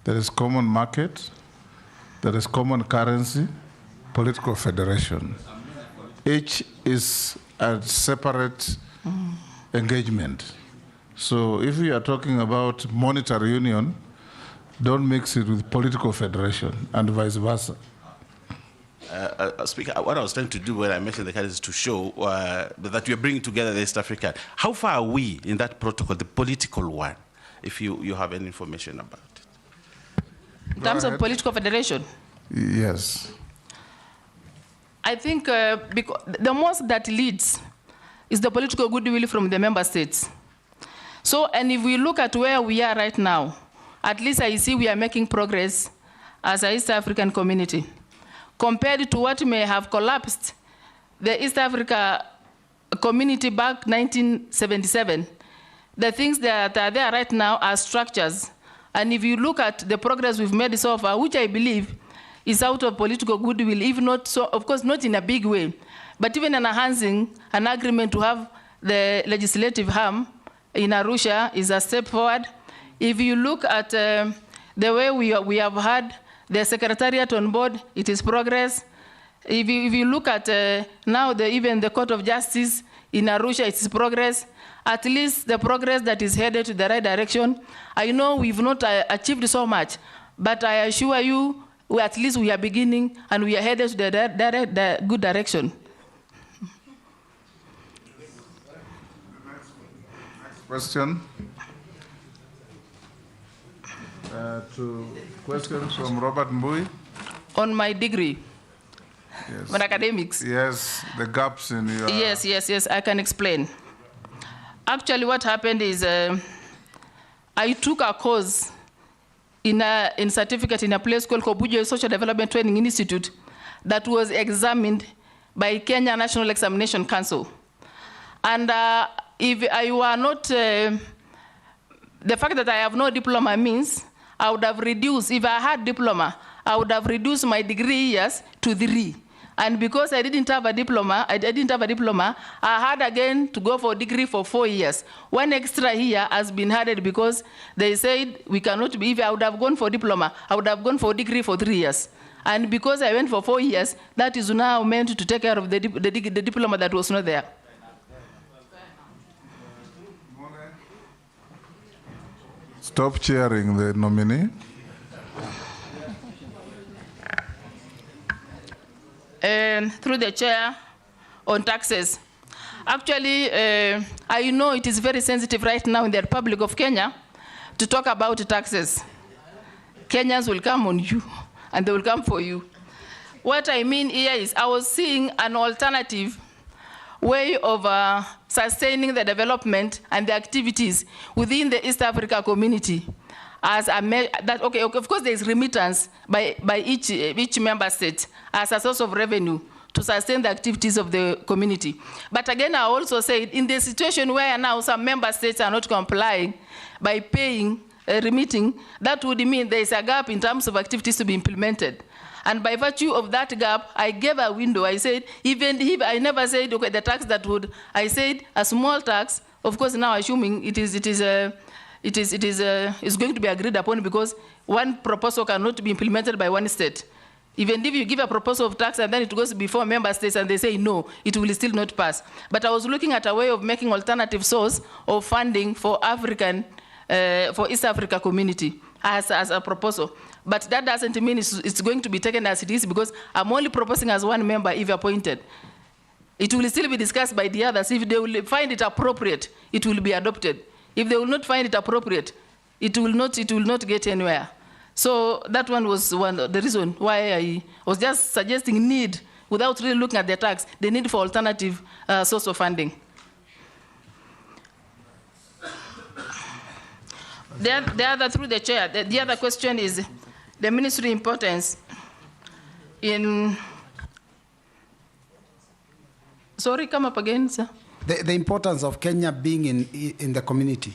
There is common market. There is common currency, political federation. Each is a separate engagement. So if you are talking about monetary union, don't mix it with political federation and vice versa. Speaker, what I was trying to do when I mentioned the currency is to show that we are bringing together the East African. How far are we in that protocol, the political one, if you have any information about it? In terms of political federation? Yes. I think because the most that leads is the political goodwill from the member states. So, and if we look at where we are right now, at least I see we are making progress as an East African community. Compared to what may have collapsed the East Africa community back 1977, the things that are there right now are structures. And if you look at the progress we've made so far, which I believe is out of political goodwill, if not so, of course, not in a big way, but even enhancing an agreement to have the legislative arm in Arusha is a step forward. If you look at the way we have had the secretariat on board, it is progress. If you look at now even the Court of Justice in Arusha, it is progress. At least the progress that is headed to the right direction. I know we've not achieved so much, but I assure you, at least we are beginning and we are headed to the good direction. Question? Question from Robert Mbui. On my degree, yes. On academics. Yes, the gaps in your... Yes, I can explain. Actually, what happened is I took a course in certificate in a place called 𝐁𝐞𝐚𝐿 Social Development Training Institute that was examined by Kenya National Examination Council. And if I were not, the fact that I have no diploma means I would have reduced, if I had diploma, I would have reduced my degree years to 3. And because I didn't have a diploma, I had again to go for a degree for 4 years. One extra year has been added because they said we cannot be, if I would have gone for diploma, I would have gone for a degree for 3 years. And because I went for 4 years, that is now meant to take care of the diploma that was not there. Stop cheering the nominee. Through the chair on taxes. Actually, I know it is very sensitive right now in the Republic of Kenya to talk about taxes. Kenyans will come on you, and they will come for you. What I mean here is I was seeing an alternative way of sustaining the development and the activities within the East Africa community. As a okay, of course, there is remittance by each member state as a source of revenue to sustain the activities of the community. But again, I also said, in the situation where now some member states are not complying by paying, remitting, that would mean there is a gap in terms of activities to be implemented. And by virtue of that gap, I gave a window. I said, even if I never said, okay, the tax that would, I said a small tax, of course now assuming it is going to be agreed upon because one proposal cannot be implemented by one state. Even if you give a proposal of tax and then it goes before member states and they say no, it will still not pass. But I was looking at a way of making alternative source of funding for for East Africa community as a proposal. But that doesn't mean it's going to be taken as it is because I'm only proposing as one member if appointed. It will still be discussed by the others. If they will find it appropriate, it will be adopted. If they will not find it appropriate, it will not get anywhere. So that one was the reason why I was just suggesting need, without really looking at the tax, the need for alternative source of funding. The other, through the chair, the other question is the ministry importance in, sorry, come up again, sir. The importance of Kenya being in the community.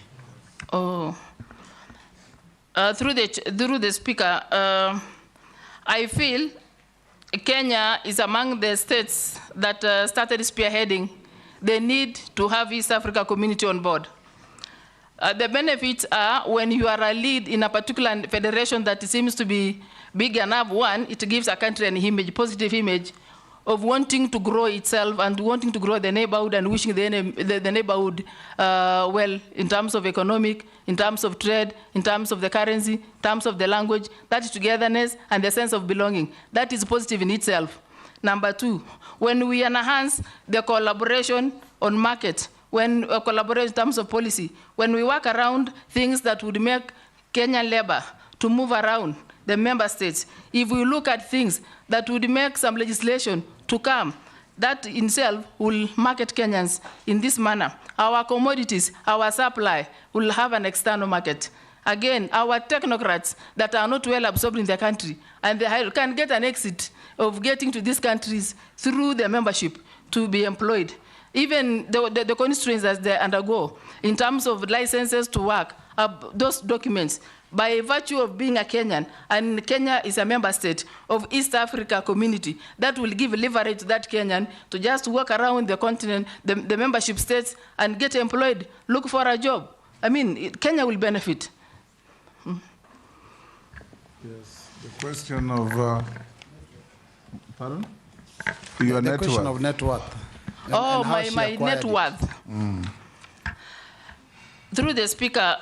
Oh. Through the speaker, I feel Kenya is among the states that started spearheading the need to have East Africa community on board. The benefits are when you are a lead in a particular federation that seems to be big enough, one, it gives a country an image, positive image of wanting to grow itself and wanting to grow the neighborhood and wishing the neighborhood well in terms of economic, in terms of trade, in terms of the currency, in terms of the language, that is togetherness and the sense of belonging. That is positive in itself. Number two, when we enhance the collaboration on market, when we collaborate in terms of policy, when we work around things that would make Kenyan labor to move around the member states, if we look at things that would make some legislation to come, that in itself will market Kenyans in this manner. Our commodities, our supply will have an external market. Again, our technocrats that are not well absorbed in the country and they can get an exit of getting to these countries through their membership to be employed. Even the constraints that they undergo in terms of licenses to work, those documents, by virtue of being a Kenyan, and Kenya is a member state of East Africa community, that will give leverage to that Kenyan to just walk around the continent, the membership states, and get employed, look for a job. I mean, Kenya will benefit. Yes, the question of, pardon? Your net worth. The question of net worth. Oh, my net worth. Through the speaker,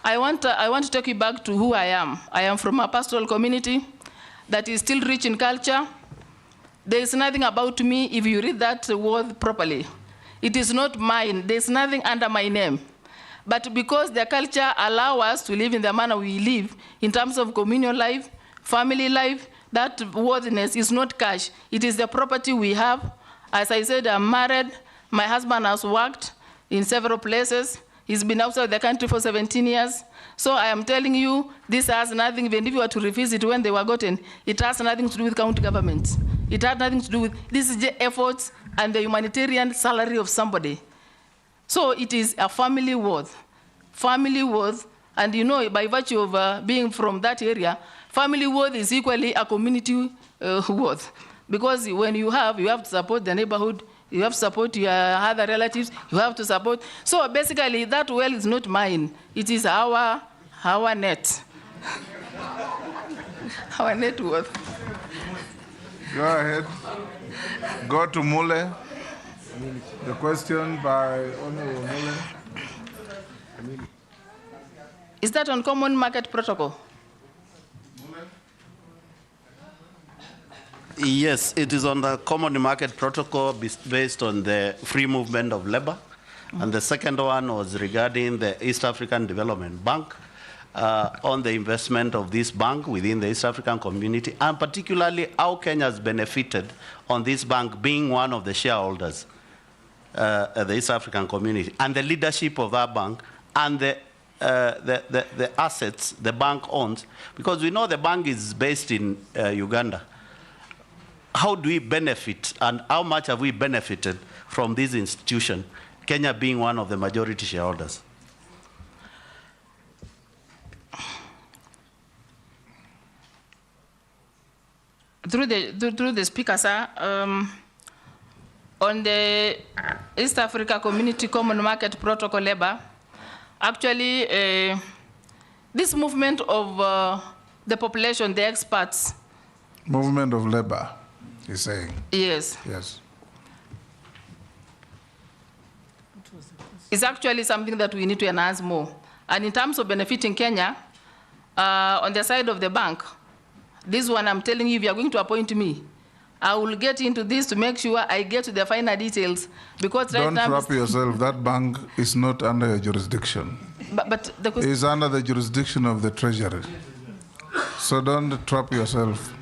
I want to take you back to who I am. I am from a pastoral community that is still rich in culture. There is nothing about me, if you read that word properly. It is not mine. There is nothing under my name. But because the culture allows us to live in the manner we live, in terms of communal life, family life, that worthiness is not cash. It is the property we have. As I said, I'm married. My husband has worked in several places. He's been outside the country for 17 years. So I am telling you, this has nothing, even if you were to revisit when they were gotten, it has nothing to do with county government. It has nothing to do with, this is the efforts and the humanitarian salary of somebody. So it is a family worth. Family worth, and you know, by virtue of being from that area, family worth is equally a community worth. Because when you have to support the neighborhood, you have to support your other relatives, you have to support. So basically, that well is not mine. It is our net. Our net worth. Go ahead. Go to Mule. The question by Honorable Mule. Is that on common market protocol? Yes, it is on the common market protocol based on the free movement of labor. And the second one was regarding the East African Development Bank. on the investment of this bank within the East African community, and particularly how Kenya has benefited on this bank being one of the shareholders of the East African community, and the leadership of that bank, and the assets the bank owns, because we know the bank is based in Uganda. How do we benefit, and how much have we benefited from this institution, Kenya being one of the majority shareholders? Through the speaker, sir, on the East Africa Community Common Market Protocol labor, actually, this movement of the population, the experts. Movement of labor, he's saying. Yes. Yes. It's actually something that we need to enhance more. And in terms of benefiting Kenya, on the side of the bank, this one I'm telling you, if you're going to appoint me, I will get into this to make sure I get to the finer details. Because right now— Don't trap yourself. That bank is not under your jurisdiction. But the it's under the jurisdiction of the Treasury. So don't trap yourself.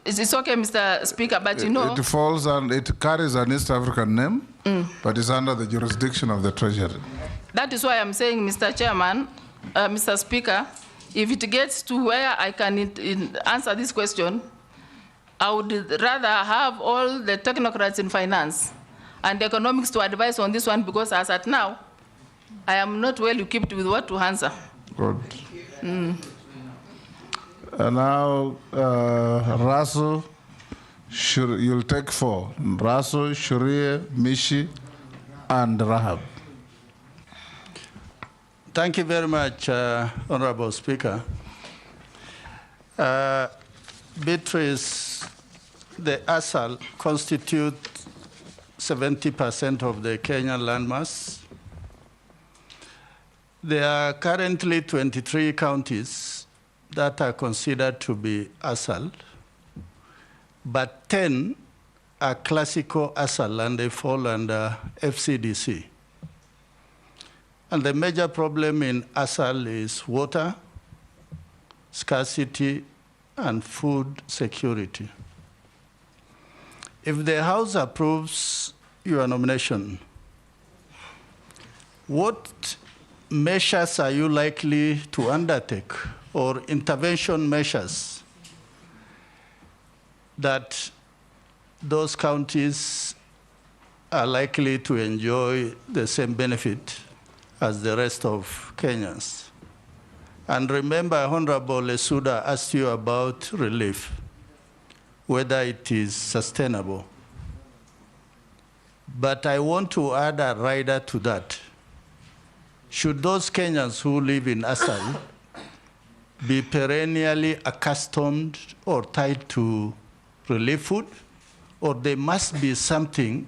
It's okay, Mr. Speaker, but you know— It falls and it carries an East African name, but it's under the jurisdiction of the Treasury. That is why I'm saying, Mr. Chairman, Mr. Speaker, if it gets to where I can answer this question, I would rather have all the technocrats in finance and economics to advise on this one, because as at now, I am not well equipped with what to answer. Good. And now, Raso, you'll take 4. Raso, Shuria, Mishi, and Rahab. Thank you very much, Honorable Speaker. Beatrice, the ASAL constitute 70% of the Kenyan landmass. There are currently 23 counties that are considered to be ASAL, but 10 are classical ASAL, and they fall under FCDC. And the major problem in ASAL is water, scarcity, and food security. If the House approves your nomination, what measures are you likely to undertake, or intervention measures, that those counties are likely to enjoy the same benefit as the rest of Kenyans? And remember, Honorable Lesuda asked you about relief, whether it is sustainable. But I want to add a rider to that. Should those Kenyans who live in ASAL be perennially accustomed or tied to relief food, or there must be something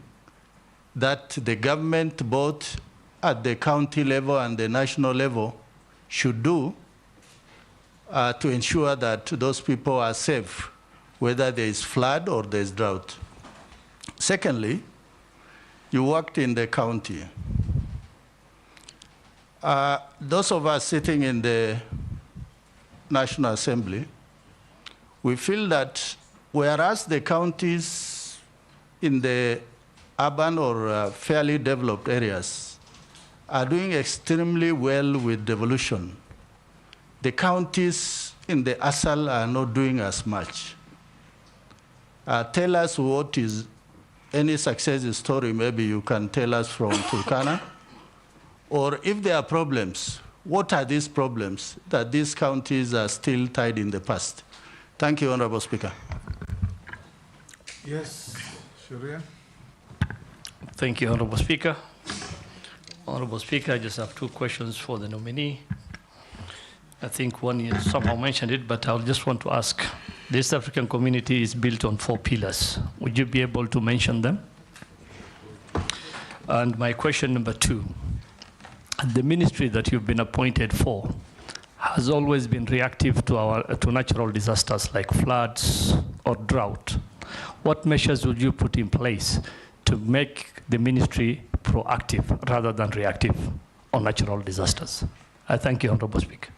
that the government, both at the county level and the national level, should do to ensure that those people are safe, whether there is flood or there is drought? Secondly, you worked in the county. Those of us sitting in the National Assembly, we feel that whereas the counties in the urban or fairly developed areas are doing extremely well with devolution, the counties in the ASAL are not doing as much. Tell us what is any success story, maybe you can tell us from Turkana, or if there are problems, what are these problems that these counties are still tied in the past? Thank you, Honorable Speaker. Yes, Shuria. Thank you, Honorable Speaker. Honorable Speaker, I just have 2 questions for the nominee. I think one you somehow mentioned it, but I just want to ask. The East African community is built on 4 pillars. Would you be able to mention them? And my question number 2, the ministry that you've been appointed for has always been reactive to natural disasters like floods or drought. What measures would you put in place to make the ministry proactive rather than reactive on natural disasters? I thank you, Honorable Speaker.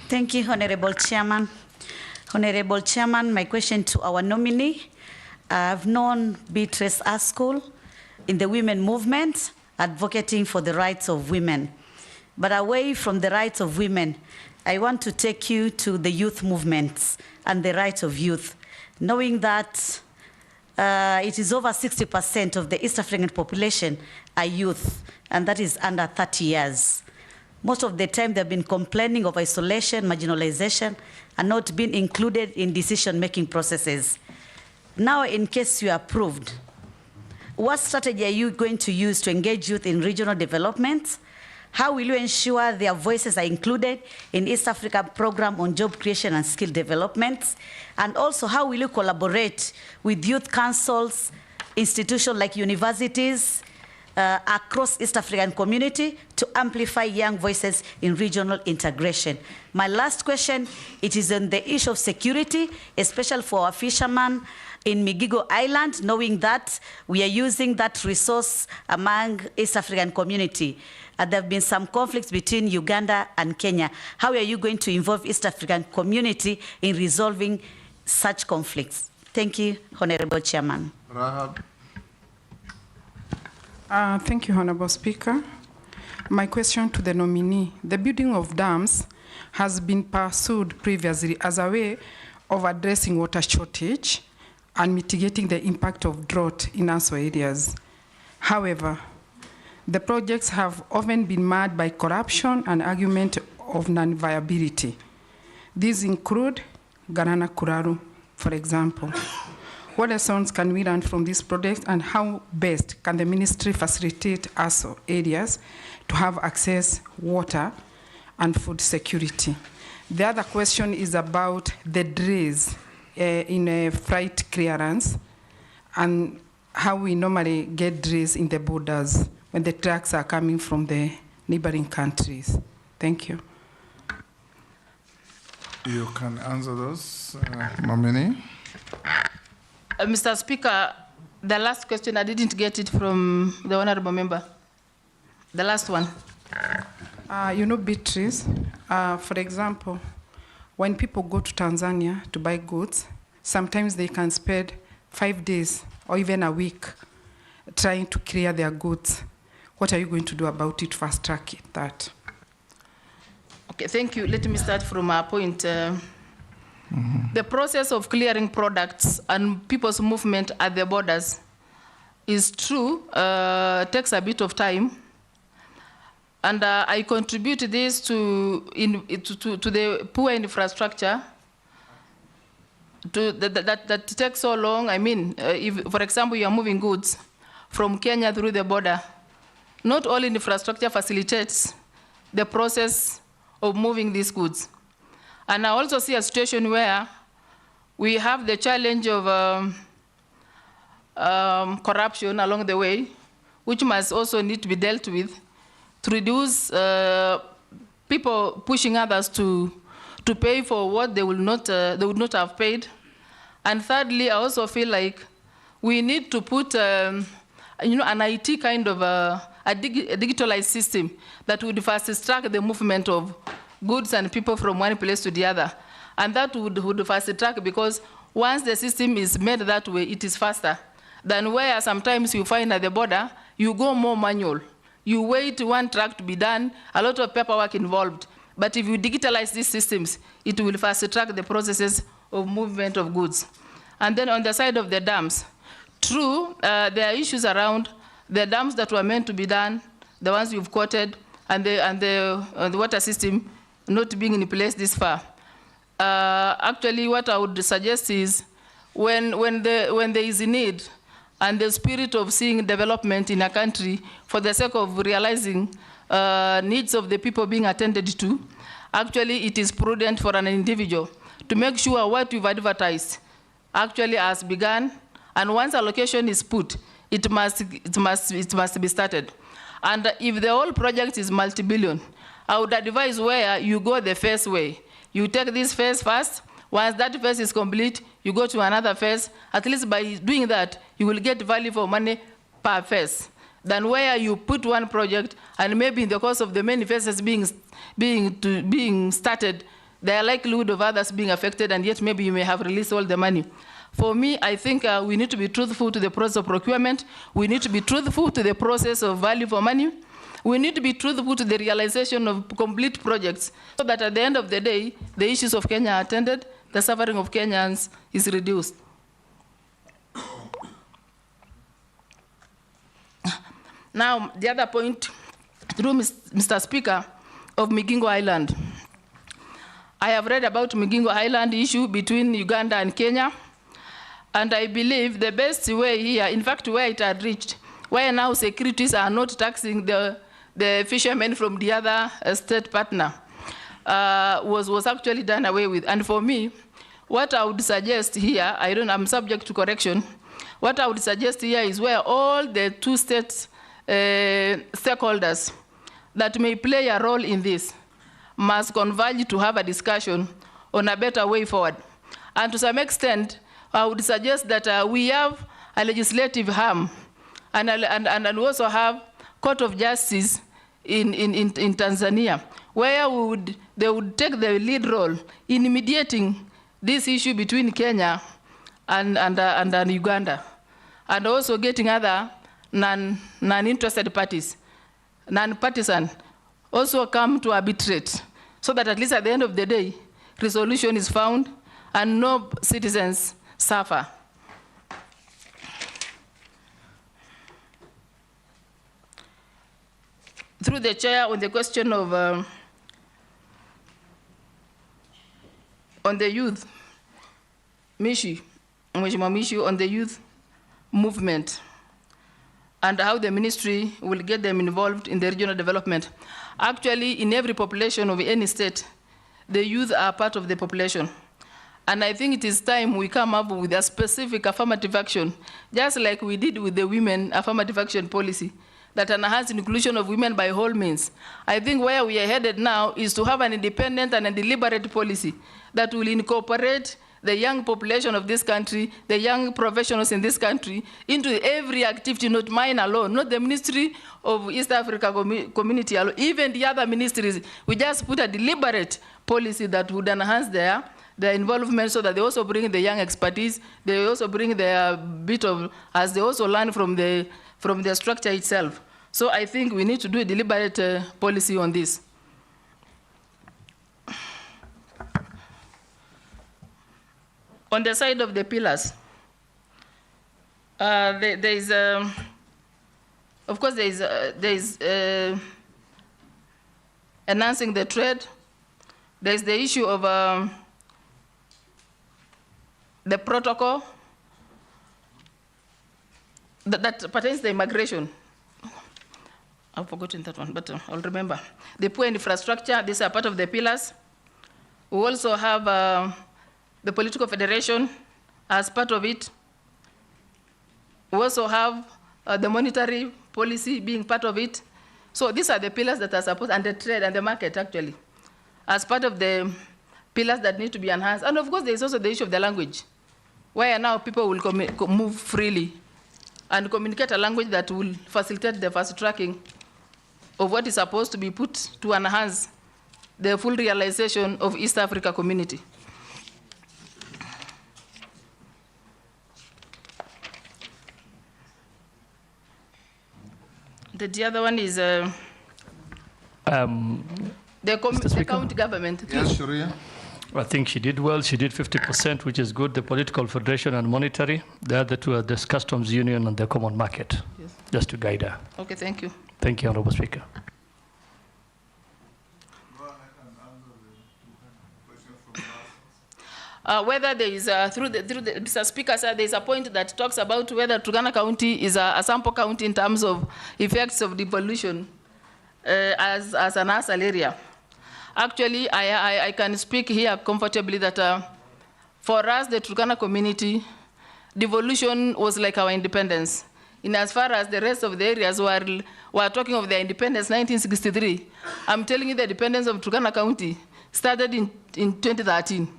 Thank you, Honorable Chairman. Honorable Chairman, my question to our nominee. I've known Beatrice Askell in the women movement, advocating for the rights of women. But away from the rights of women, I want to take you to the youth movements and the rights of youth, knowing that it is over 60% of the East African population are youth, and that is under 30 years. Most of the time they've been complaining of isolation, marginalization, and not being included in decision-making processes. Now, in case you are approved, what strategy are you going to use to engage youth in regional development? How will you ensure their voices are included in East Africa program on job creation and skill development? And also, how will you collaborate with youth councils, institutions like universities, across East African community to amplify young voices in regional integration? My last question, it is on the issue of security, especially for our fishermen in Migigo Island, knowing that we are using that resource among East African community. There have been some conflicts between Uganda and Kenya. How are you going to involve East African community in resolving such conflicts? Thank you, Honorable Chairman. Rahab. Thank you, Honorable Speaker. My question to the nominee. The building of dams has been pursued previously as a way of addressing water shortage and mitigating the impact of drought in ASAL areas. However, the projects have often been marred by corruption and argument of non-viability. These include Garana Kuraru, for example. What lessons can we learn from this project, and how best can the ministry facilitate ASAL areas to have access water and food security? The other question is about the delays in freight clearance and how we normally get delays in the borders when the trucks are coming from the neighboring countries. Thank you. You can answer those, nominee. Mr. Speaker, the last question, I didn't get it from the honorable member. The last one. You know, Beatrice, for example, when people go to Tanzania to buy goods, sometimes they can spend 5 days or even a week trying to clear their goods. What are you going to do about it, fast track that? Okay, thank you. Let me start from our point. The process of clearing products and people's movement at the borders is true, takes a bit of time. And I contribute this to the poor infrastructure that takes so long. I mean, if, for example, you are moving goods from Kenya through the border, not all infrastructure facilitates the process of moving these goods. And I also see a situation where we have the challenge of corruption along the way, which must also need to be dealt with to reduce people pushing others to pay for what they would not have paid. And thirdly, I also feel like we need to put an IT kind of a digitalized system that would fast track the movement of goods and people from one place to the other. And that would fast track, because once the system is made that way, it is faster than where sometimes you find at the border, you go more manual. You wait one track to be done, a lot of paperwork involved. But if you digitalize these systems, it will fast track the processes of movement of goods. And then on the side of the dams, true, there are issues around the dams that were meant to be done, the ones you've quoted, and the water system not being in place this far. Actually, what I would suggest is when there is a need and the spirit of seeing development in a country for the sake of realizing needs of the people being attended to, actually it is prudent for an individual to make sure what you've advertised actually has begun, and once allocation is put, it must be started. And if the whole project is multi-billion, I would advise where you go the first way. You take this phase first. Once that phase is complete, you go to another phase. At least by doing that, you will get value for money per phase. than where you put one project and maybe in the course of the many phases being started, the likelihood of others being affected, and yet maybe you may have released all the money. For me, I think we need to be truthful to the process of procurement. We need to be truthful to the process of value for money. We need to be truthful to the realization of complete projects so that at the end of the day, the issues of Kenya are attended, the suffering of Kenyans is reduced. Now, the other point, through Mr. Speaker, of Migingo Island. I have read about Migingo Island issue between Uganda and Kenya, and I believe the best way here, in fact, where it had reached, where now securities are not taxing the fishermen from the other state partner, was actually done away with. And for me, what I would suggest here, I'm subject to correction, what I would suggest here is where all the two states stakeholders that may play a role in this must converge to have a discussion on a better way forward. And to some extent, I would suggest that we have a legislative arm and we also have Court of Justice in Tanzania, where they would take the lead role in mediating this issue between Kenya and Uganda, and also getting other non-interested parties, non-partisan, also come to arbitrate, so that at least at the end of the day, resolution is found and no citizens suffer. Through the chair, on the question of on the youth, Mheshimiwa Mishi, on the youth movement and how the ministry will get them involved in the regional development. Actually, in every population of any state, the youth are part of the population. And I think it is time we come up with a specific affirmative action, just like we did with the women affirmative action policy, that enhances inclusion of women by all means. I think where we are headed now is to have an independent and a deliberate policy that will incorporate the young population of this country, the young professionals in this country, into every activity, not mine alone, not the Ministry of East Africa Community alone, even the other ministries. We just put a deliberate policy that would enhance their involvement, so that they also bring the young expertise, they also bring their bit of, as they also learn from the structure itself. So I think we need to do a deliberate policy on this. On the side of the pillars, there is, of course, there is enhancing the trade. There is the issue of the protocol that pertains to immigration. I've forgotten that one, but I'll remember. The poor infrastructure, these are part of the pillars. We also have the political federation as part of it. We also have the monetary policy being part of it. So these are the pillars that are supposed, and the trade and the market actually, as part of the pillars that need to be enhanced. And of course, there's also the issue of the language, where now people will move freely and communicate a language that will facilitate the fast tracking of what is supposed to be put to enhance the full realization of East Africa community. The other one is the county government. Yes, Sharia. I think she did well. She did 50%, which is good. The political federation and monetary. The other two are the customs union and the common market. Yes. Just to guide her. Okay, thank you. Thank you, Honorable Speaker. Whether there is, Mr. Speaker said there is a point that talks about whether Turkana County is a sample county in terms of effects of devolution as an ASAL area. Actually, I can speak here comfortably that for us, the Turkana community, devolution was like our independence. In as far as the rest of the areas were talking of their independence, 1963, I'm telling you the independence of Turkana County started in 2013.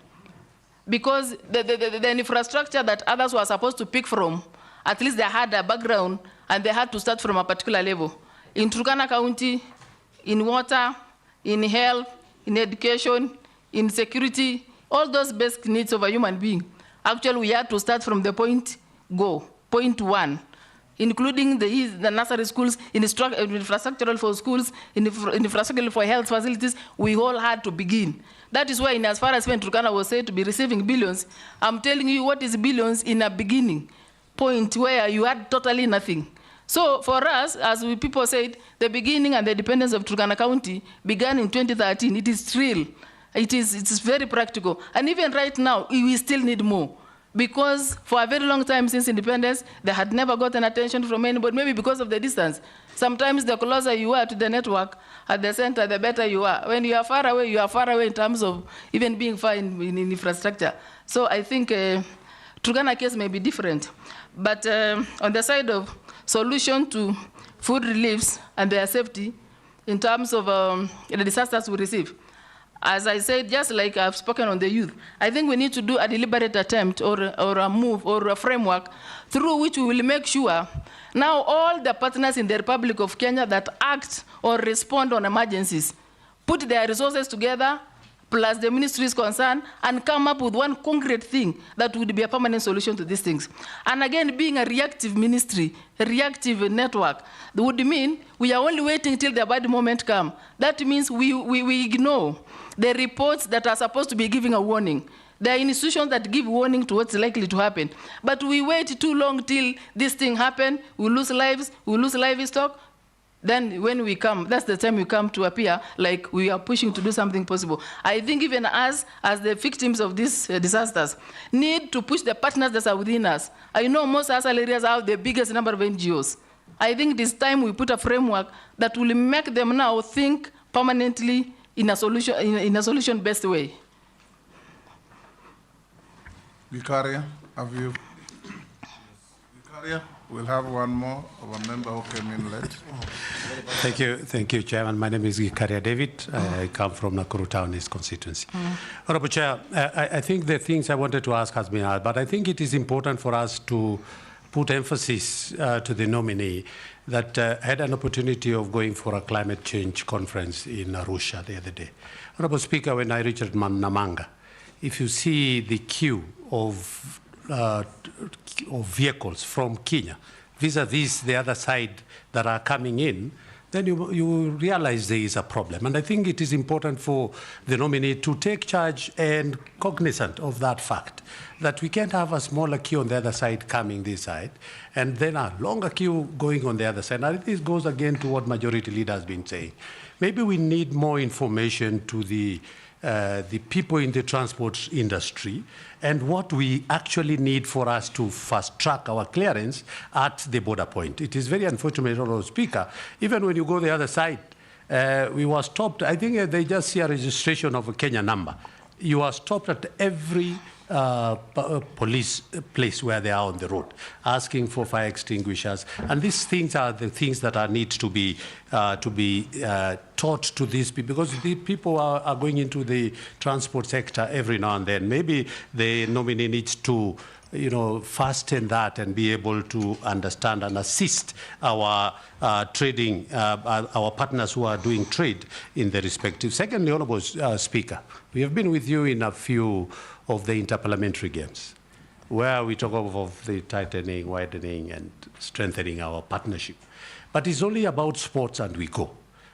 Because the infrastructure that others were supposed to pick from, at least they had a background and they had to start from a particular level. In Turkana County, in water, in health, in education, in security, all those basic needs of a human being. Actually, we had to start from the point 1, including the nursery schools, infrastructural for schools, infrastructural for health facilities. We all had to begin. That is why, as far as when Turkana was said to be receiving billions, I'm telling you what is billions in a beginning point where you had totally nothing. So for us, as people said, the beginning and the independence of Turkana County began in 2013. It is real. It's very practical. And even right now, we still need more. Because for a very long time since independence, they had never gotten attention from anybody, maybe because of the distance. Sometimes the closer you are to the network at the center, the better you are. When you are far away in terms of even being far in infrastructure. So I think Turkana case may be different. But on the side of solution to food reliefs and their safety in terms of the disasters we receive, as I said, just like I've spoken on the youth, I think we need to do a deliberate attempt or a move or a framework through which we will make sure now all the partners in the Republic of Kenya that act or respond on emergencies put their resources together, plus the ministries concerned, and come up with one concrete thing that would be a permanent solution to these things. And again, being a reactive ministry, a reactive network, that would mean we are only waiting till the bad moment comes. That means we ignore the reports that are supposed to be giving a warning. There are institutions that give warning to what's likely to happen. But we wait too long till this thing happens, we lose lives, we lose livestock. Then when we come, that's the time we come to appear like we are pushing to do something possible. I think even us, as the victims of these disasters, need to push the partners that are within us. I know most ASAL areas have the biggest number of NGOs. I think it is time we put a framework that will make them now think permanently in a solution-based way. Vicaria, have you? Vicaria? We'll have one more of a member who came in late. Thank you, Chairman. My name is Ikaria David. I come from Nakuru Town East constituency. Honorable Chair, I think the things I wanted to ask has been asked, but I think it is important for us to put emphasis to the nominee that had an opportunity of going for a climate change conference in Arusha the other day. Honorable Speaker, when I reached Namanga, if you see the queue of vehicles from Kenya vis-a-vis the other side that are coming in, then you realize there is a problem. And I think it is important for the nominee to take charge and cognizant of that fact, that we can't have a smaller queue on the other side coming this side, and then a longer queue going on the other side. And this goes again to what Majority Leader has been saying. Maybe we need more information to the people in the transport industry and what we actually need for us to fast track our clearance at the border point. It is very unfortunate, Honourable Speaker, even when you go the other side, we were stopped. I think they just see a registration of a Kenya number. You are stopped at every police place where they are on the road, asking for fire extinguishers. And these things are the things that are need to be taught to these people, because the people are going into the transport sector every now and then. Maybe the nominee needs to fasten that and be able to understand and assist our trading, our partners who are doing trade in the respective. Secondly, Honourable Speaker, we have been with you in a few of the interparliamentary games, where we talk of the tightening, widening, and strengthening our partnership. But it's only about sports and we go.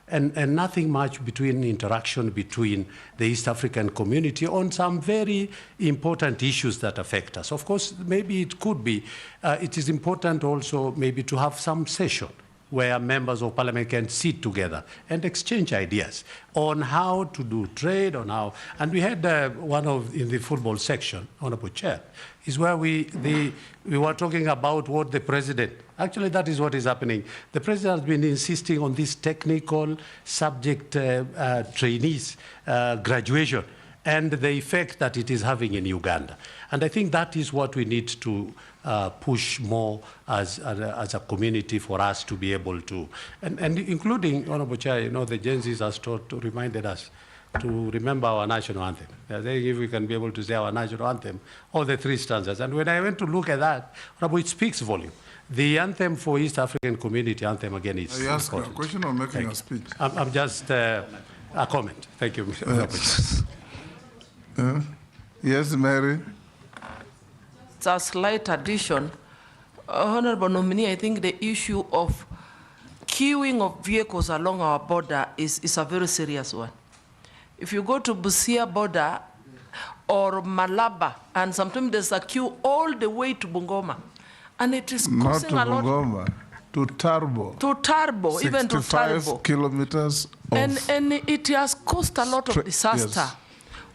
And nothing much between interaction between the East African community on some very important issues that affect us. Of course, maybe it could be, it is important also maybe to have some session where members of parliament can sit together and exchange ideas on how to do trade, on how, and we had in the football section, Honourable Chair, is where we were talking about what the president, actually that is what is happening. The president has been insisting on this technical subject trainees graduation and the effect that it is having in Uganda. And I think that is what we need to push more as a community for us to be able to, and including, Honourable Chair, the Gen Zs has reminded us to remember our national anthem. They're saying if we can be able to say our national anthem, all the three stanzas. And when I went to look at that, it speaks volume. The anthem for East African Community anthem again is you ask a important. question or making a speech? I'm just a comment. Thank you. Yes, Mary. It's a slight addition. Honorable Nominee, I think the issue of queuing of vehicles along our border is a very serious one. If you go to Busia border or Malaba, and sometimes there's a queue all the way to Bungoma, and it is causing Not to a lot. Bungoma, to Tarbo. To Tarbo, even to 65 Tarbo. kilometers of And it has caused a lot of disaster. Yes.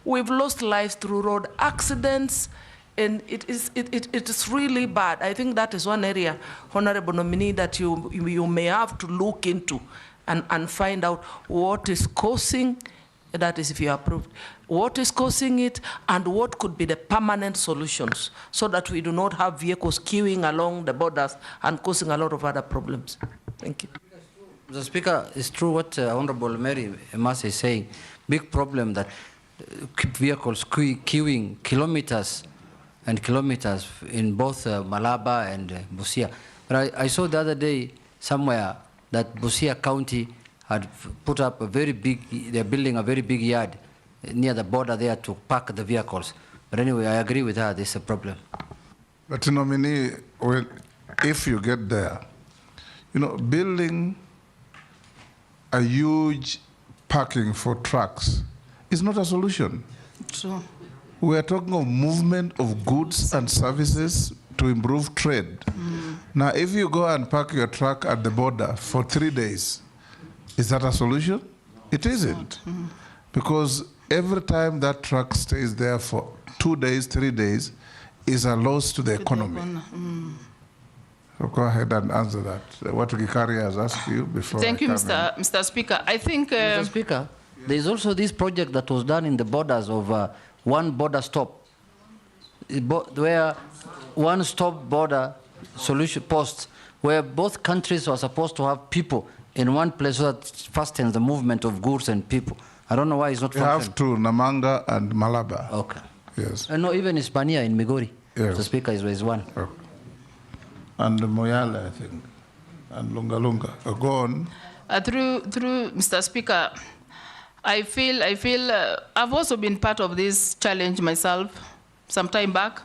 We've lost lives through road accidents, and it is really bad. I think that is one area, Honorable Nominee, that you may have to look into and find out what is causing, that is if you are approved, what is causing it and what could be the permanent solutions so that we do not have vehicles queuing along the borders and causing a lot of other problems. Thank you. Mr. Speaker, it's true what Honorable Mary Emasi is saying. Big problem that keep vehicles queuing kilometers and kilometers in both Malaba and Busia. But I saw the other day somewhere that Busia County had put up a very big, they're building a very big yard near the border there to park the vehicles. But anyway, I agree with her, this is a problem. But Nominee, well, if you get there, building a huge parking for trucks is not a solution. True. We are talking of movement of goods and services to improve trade. Now, if you go and park your truck at the border for 3 days, is that a solution? It isn't. Because every time that truck stays there for 2 days, 3 days, is a loss to the economy. So go ahead and answer that. What Gikari has asked you before. Thank you, Mr. Speaker. I think... Mr. Speaker, there is also this project that was done in the borders of one border stop, where one stop border solution posts, where both countries are supposed to have people in one place so that fastens the movement of goods and people. I don't know why it's not functioning. You have to Namanga and Malaba. Okay. Yes. No, even Hispania in Migori. Yes. The Speaker is one. Okay. And Moyale, I think, and Lunga Lunga. Go on. Through Mr. Speaker, I feel I've also been part of this challenge myself some time back,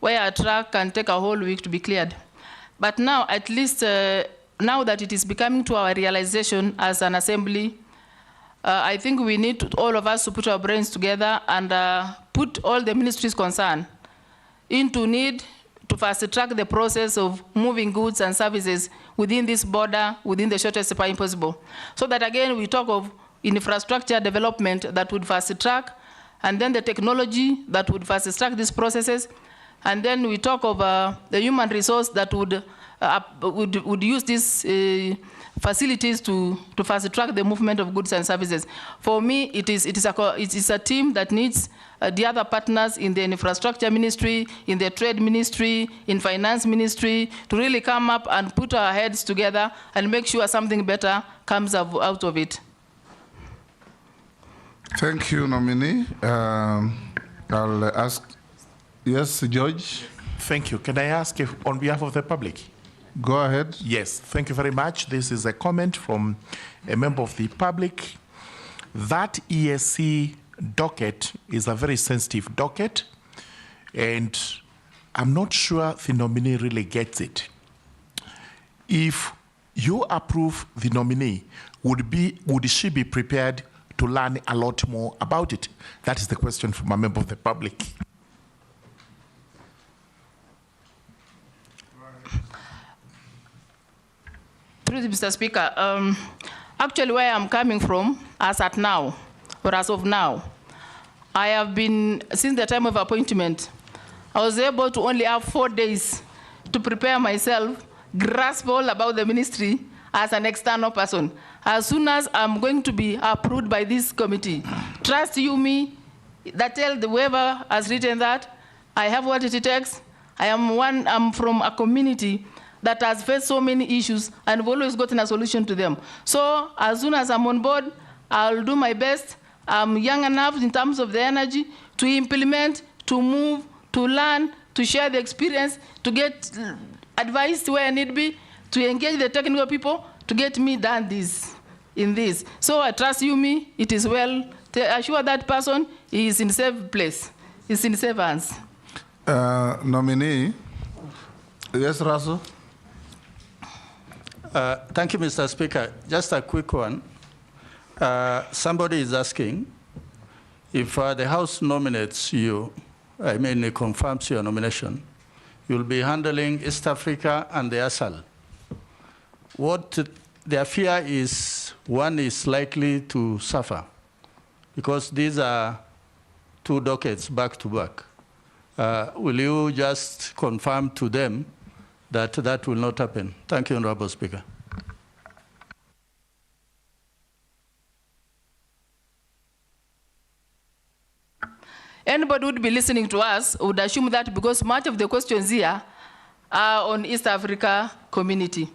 where a truck can take a whole week to be cleared. But now, at least now that it is becoming to our realization as an assembly, I think we need all of us to put our brains together and put all the ministries concerned into need to fast track the process of moving goods and services within this border, within the shortest time possible. So that again, we talk of infrastructure development that would fast track, and then the technology that would fast track these processes, and then we talk of the human resource that would use these facilities to fast track the movement of goods and services. For me, it is a team that needs the other partners in the infrastructure ministry, in the trade ministry, in finance ministry, to really come up and put our heads together and make sure something better comes out of it. Thank you, Nominee. I'll ask, yes, George? Thank you. Can I ask if, on behalf of the public? Go ahead. Yes, thank you very much. This is a comment from a member of the public. That EAC docket is a very sensitive docket, and I'm not sure the nominee really gets it. If you approve the nominee, would she be prepared to learn a lot more about it? That is the question from a member of the public. Through Mr. Speaker, actually where I'm coming from, as at now, or as of now, I have been, since the time of appointment, I was able to only have 4 days to prepare myself, grasp all about the ministry as an external person. As soon as I'm going to be approved by this committee, trust you me, that tell whoever has written that, I have what it takes. I'm from a community that has faced so many issues and have always gotten a solution to them. So as soon as I'm on board, I'll do my best I'm young enough in terms of the energy to implement, to move, to learn, to share the experience, to get advice where I need be, to engage the technical people, to get me done this, in this. So I trust you, me, it is well. To assure that person he is in safe place, he's in safe hands. Nominee, yes, Russell? Thank you, Mr. Speaker. Just a quick one. Somebody is asking if the House nominates you, I mean, it confirms your nomination, you'll be handling East Africa and the ASAL. What their fear is, one is likely to suffer, because these are two dockets back to back. Will you just confirm to them that that will not happen? Thank you, Honorable Speaker. Anybody would be listening to us would assume that because much of the questions here are on East Africa community.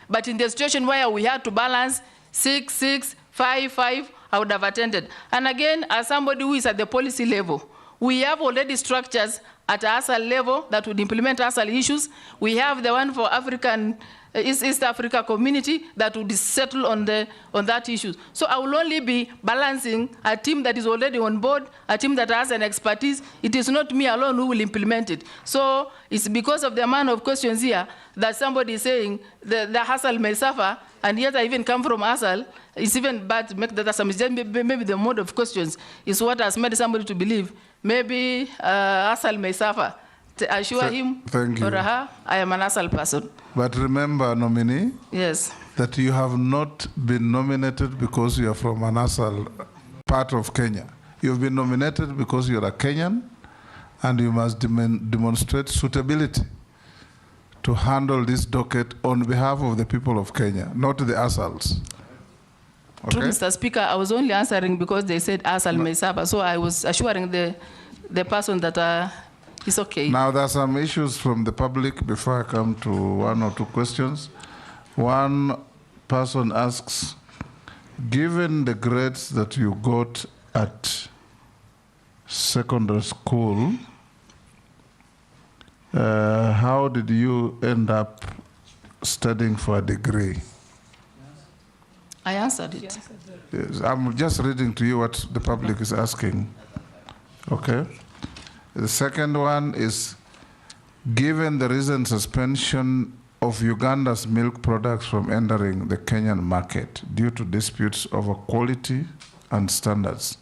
But in the situation where we had to balance 6, 6, 5, 5, I would have attended. And again, as somebody who is at the policy level, we have already structures at ASAL level that would implement ASAL issues. We have the one for East Africa community that would settle on that issue. So I will only be balancing a team that is already on board, a team that has an expertise. It is not me alone who will implement it. So it's because of the amount of questions here that somebody is saying the ASAL may suffer, and yet I even come from ASAL. It's even bad to make that assumption. Maybe the mode of questions is what has made somebody to believe maybe ASAL may suffer. To assure him or her, I am an ASAL person. But remember, Nominee, yes, that you have not been nominated because you are from an ASAL part of Kenya. You've been nominated because you're a Kenyan, and you must demonstrate suitability to handle this docket on behalf of the people of Kenya, not the ASALs. Okay? True, Mr. Speaker, I was only answering because they said ASAL may suffer, so I was assuring the person that it's okay. Now, there are some issues from the public before I come to one or two questions. One person asks, given the grades that you got at secondary school, how did you end up studying for a degree? I answered it. Yes, I'm just reading to you what the public is asking. Okay? The second one is, given the recent suspension of Uganda's milk products from entering the Kenyan market due to disputes over quality and standards,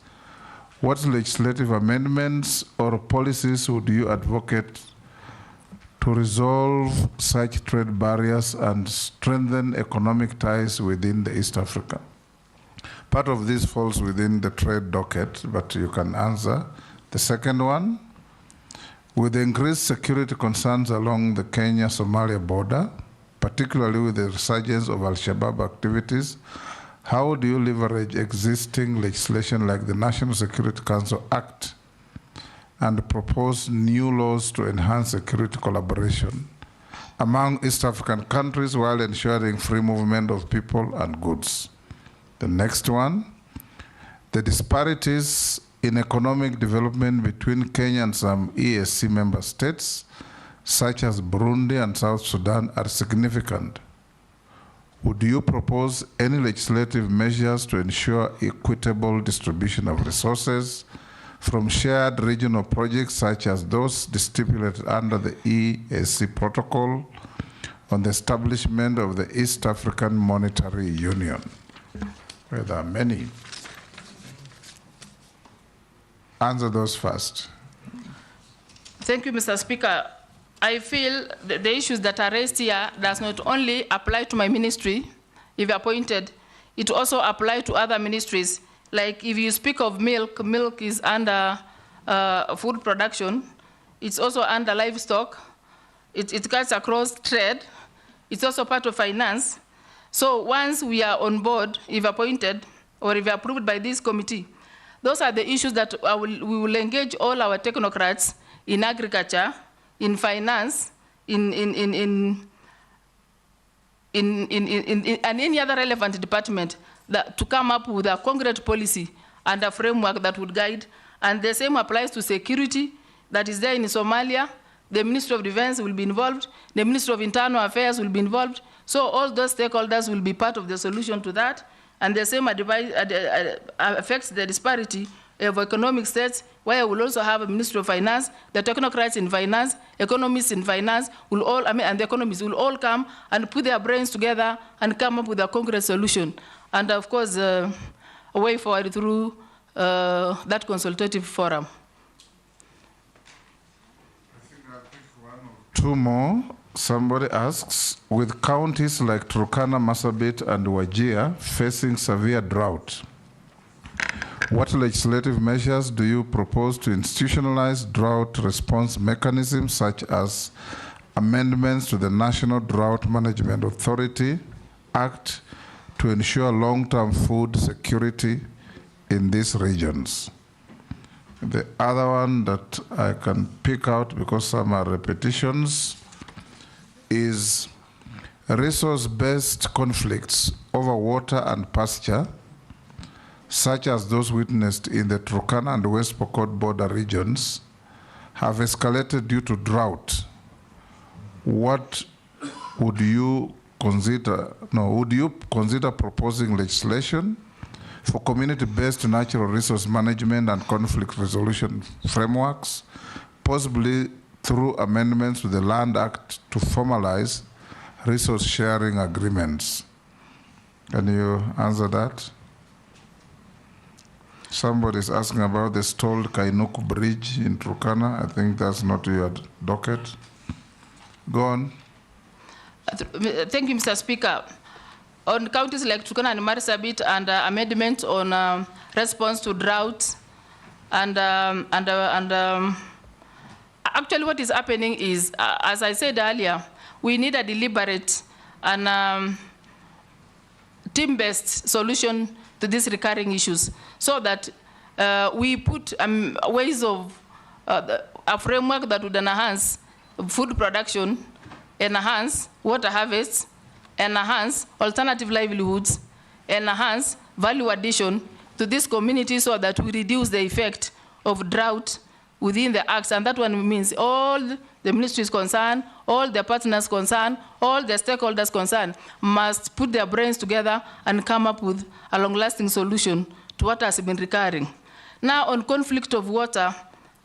what legislative amendments or policies would you advocate to resolve such trade barriers and strengthen economic ties within the East Africa? Part of this falls within the trade docket, but you can answer. The second one, with the increased security concerns along the Kenya-Somalia border, particularly with the resurgence of Al-Shabaab activities, how do you leverage existing legislation like the National Security Council Act and propose new laws to enhance security collaboration among East African countries while ensuring free movement of people and goods? The next one, the disparities in economic development between Kenya and some EAC member states, such as Burundi and South Sudan, are significant. Would you propose any legislative measures to ensure equitable distribution of resources from shared regional projects such as those stipulated under the EAC protocol on the establishment of the East African Monetary Union, where there are many? Answer those first. Thank you, Mr. Speaker. I feel the issues that are raised here does not only apply to my ministry, if appointed, it also applies to other ministries. Like if you speak of milk, milk is under food production. It's also under livestock. It cuts across trade. It's also part of finance. So once we are on board, if appointed, or if approved by this committee, those are the issues that we will engage all our technocrats in agriculture, in finance, and any other relevant department to come up with a concrete policy and a framework that would guide. And the same applies to security that is there in Somalia. The Ministry of Defense will be involved. The Ministry of Internal Affairs will be involved. So all those stakeholders will be part of the solution to that. And the same affects the disparity of economic states, where we'll also have a Ministry of Finance, the technocrats in finance, economists in finance, will all, and the economists will all come and put their brains together and come up with a concrete solution. And of course, a way forward through that consultative forum. Two more. Somebody asks, with counties like Turkana, Marsabit, and Wajir facing severe drought, what legislative measures do you propose to institutionalize drought response mechanisms, such as amendments to the National Drought Management Authority Act, to ensure long-term food security in these regions? The other one that I can pick out, because some are repetitions, is resource-based conflicts over water and pasture, such as those witnessed in the Turkana and West Pokot border regions, have escalated due to drought. What would you consider, would you consider proposing legislation for community-based natural resource management and conflict resolution frameworks, possibly through amendments to the Land Act to formalize resource sharing agreements? Can you answer that? Somebody is asking about the stalled 𝐁𝐞𝐿 bridge in Turkana. I think that's not your docket. Go on. Thank you, Mr. Speaker. On counties like Turkana and Marsabit, and amendment on response to drought, actually what is happening is, as I said earlier, we need a deliberate and team-based solution to these recurring issues, so that we put ways of a framework that would enhance food production, enhance water harvests, enhance alternative livelihoods, enhance value addition to this community, so that we reduce the effect of drought within the acts. And that one means all the ministries concerned, all the partners concerned, all the stakeholders concerned must put their brains together and come up with a long-lasting solution to what has been recurring. Now, on conflict of water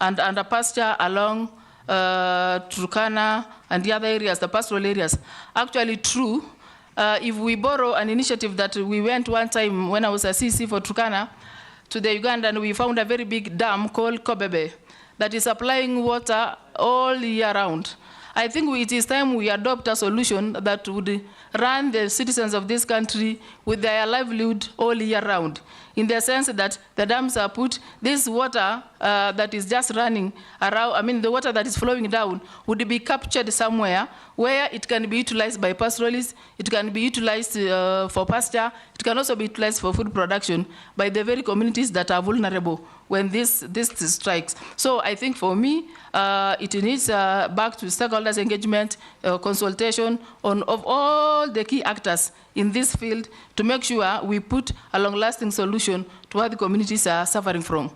and under pasture along Turkana and the other areas, the pastoral areas, actually true. If we borrow an initiative that we went one time when I was a CC for Turkana to the Uganda, and we found a very big dam called 𝐁𝐞𝐿 that is supplying water all year round. I think it is time we adopt a solution that would run the citizens of this country with their livelihood all year round, in the sense that the dams are put, this water that is just running around, the water that is flowing down would be captured somewhere where it can be utilized by pastoralists, it can be utilized for pasture, it can also be utilized for food production by the very communities that are vulnerable when this strikes. So I think for me, it needs back to stakeholders engagement, consultation of all the key actors in this field to make sure we put a long-lasting solution to what the communities are suffering from.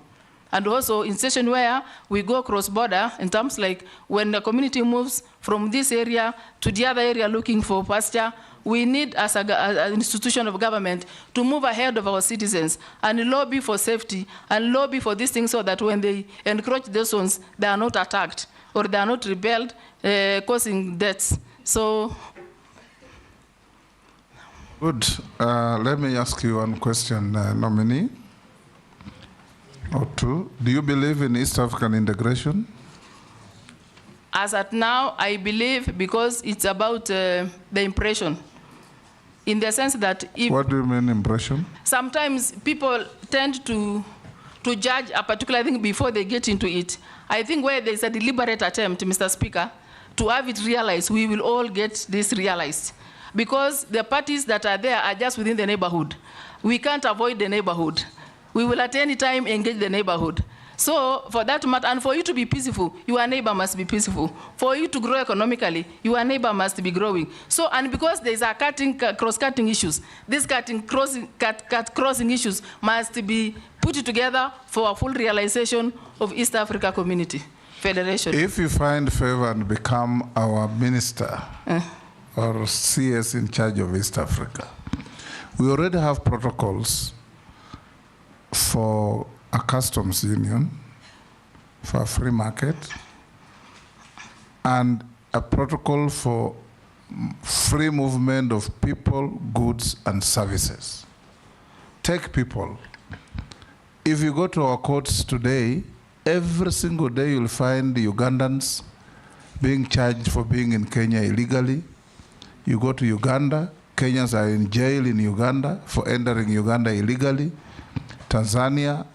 And also in situation where we go cross-border, in terms like when the community moves from this area to the other area looking for pasture, we need, as an institution of government, to move ahead of our citizens and lobby for safety and lobby for these things, so that when they encroach those zones, they are not attacked or they are not rebelled, causing deaths. So. Good. Let me ask you one question, nominee, or two. Do you believe in East African integration? As at now, I believe, because it's about the impression. In the sense that if... What do you mean, impression? Sometimes people tend to judge a particular thing before they get into it. I think where there's a deliberate attempt, Mr. Speaker, to have it realized, we will all get this realized. Because the parties that are there are just within the neighborhood. We can't avoid the neighborhood. We will at any time engage the neighborhood. So for that matter, and for you to be peaceful, your neighbor must be peaceful. For you to grow economically, your neighbor must be growing. So, and because there's a cross-cutting issues, these crossing issues must be put together for a full realization of East Africa Community Federation. If you find favor and become our minister or CS in charge of East Africa, we already have protocols for a customs union, for a free market, and a protocol for free movement of people, goods, and services. Take people. If you go to our courts today, every single day you'll find Ugandans being charged for being in Kenya illegally. You go to Uganda, Kenyans are in jail in Uganda for entering Uganda illegally. Tanzania,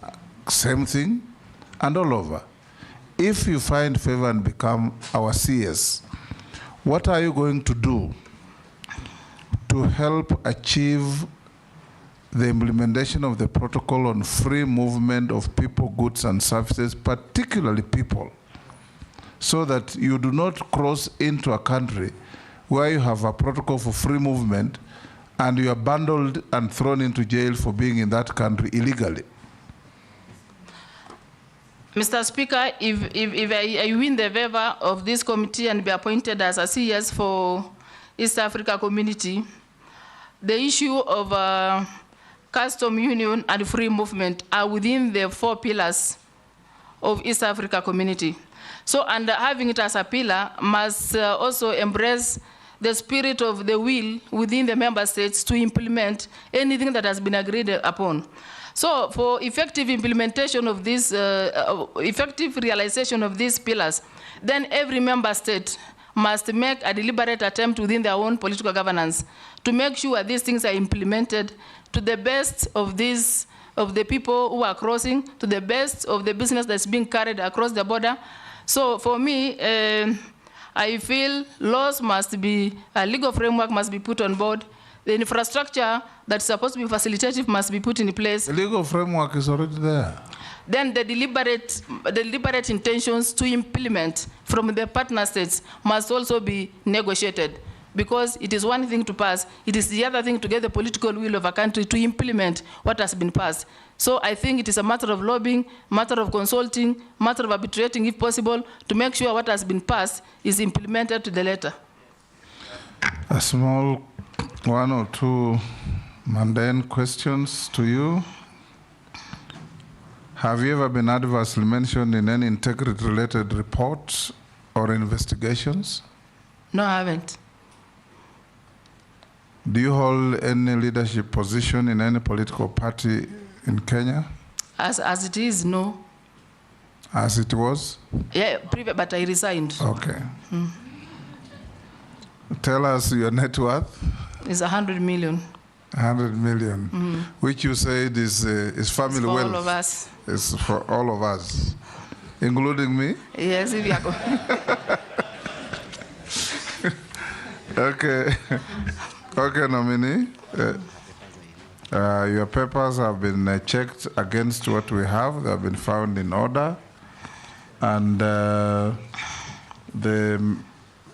same thing, and all over. If you find favor and become our CS, what are you going to do to help achieve the implementation of the protocol on free movement of people, goods, and services, particularly people, so that you do not cross into a country where you have a protocol for free movement and you are bundled and thrown into jail for being in that country illegally? Mr. Speaker, if I win the favor of this committee and be appointed as a CS for East Africa Community, the issue of custom union and free movement are within the 4 pillars of East Africa Community. So, and having it as a pillar must also embrace the spirit of the will within the member states to implement anything that has been agreed upon. So for effective implementation of this, effective realization of these pillars, then every member state must make a deliberate attempt within their own political governance to make sure these things are implemented to the best of these, of the people who are crossing, to the best of the business that's being carried across the border. So for me, I feel laws must be, a legal framework must be put on board. The infrastructure that's supposed to be facilitative must be put in place. The legal framework is already there. Then the deliberate intentions to implement from the partner states must also be negotiated, because it is one thing to pass, it is the other thing to get the political will of a country to implement what has been passed. So I think it is a matter of lobbying, matter of consulting, matter of arbitrating if possible, to make sure what has been passed is implemented to the letter. A small 1 or 2 mundane questions to you. Have you ever been adversely mentioned in any integrity-related reports or investigations? No, I haven't. Do you hold any leadership position in any political party in Kenya? As it is, no. As it was? Yeah, but I resigned. Okay. Tell us your net worth. It's 100 million. 100 million, which you said is family wealth. For all of us. It's for all of us, including me? Yes, if you are Okay. Okay, nominee. Your papers have been checked against what we have. They have been found in order. And the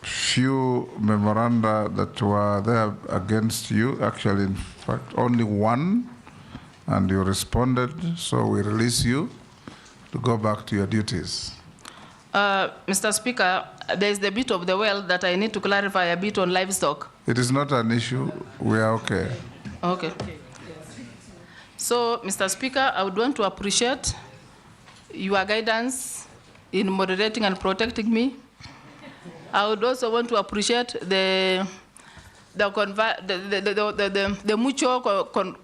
few memoranda that were there against you, actually, in fact, only one, and you responded, so we release you to go back to your duties. Mr. Speaker, there is the bit of the well that I need to clarify a bit on livestock. It is not an issue. We are okay. Okay. So, Mr. Speaker, I would want to appreciate your guidance in moderating and protecting me. I would also want to appreciate the mutual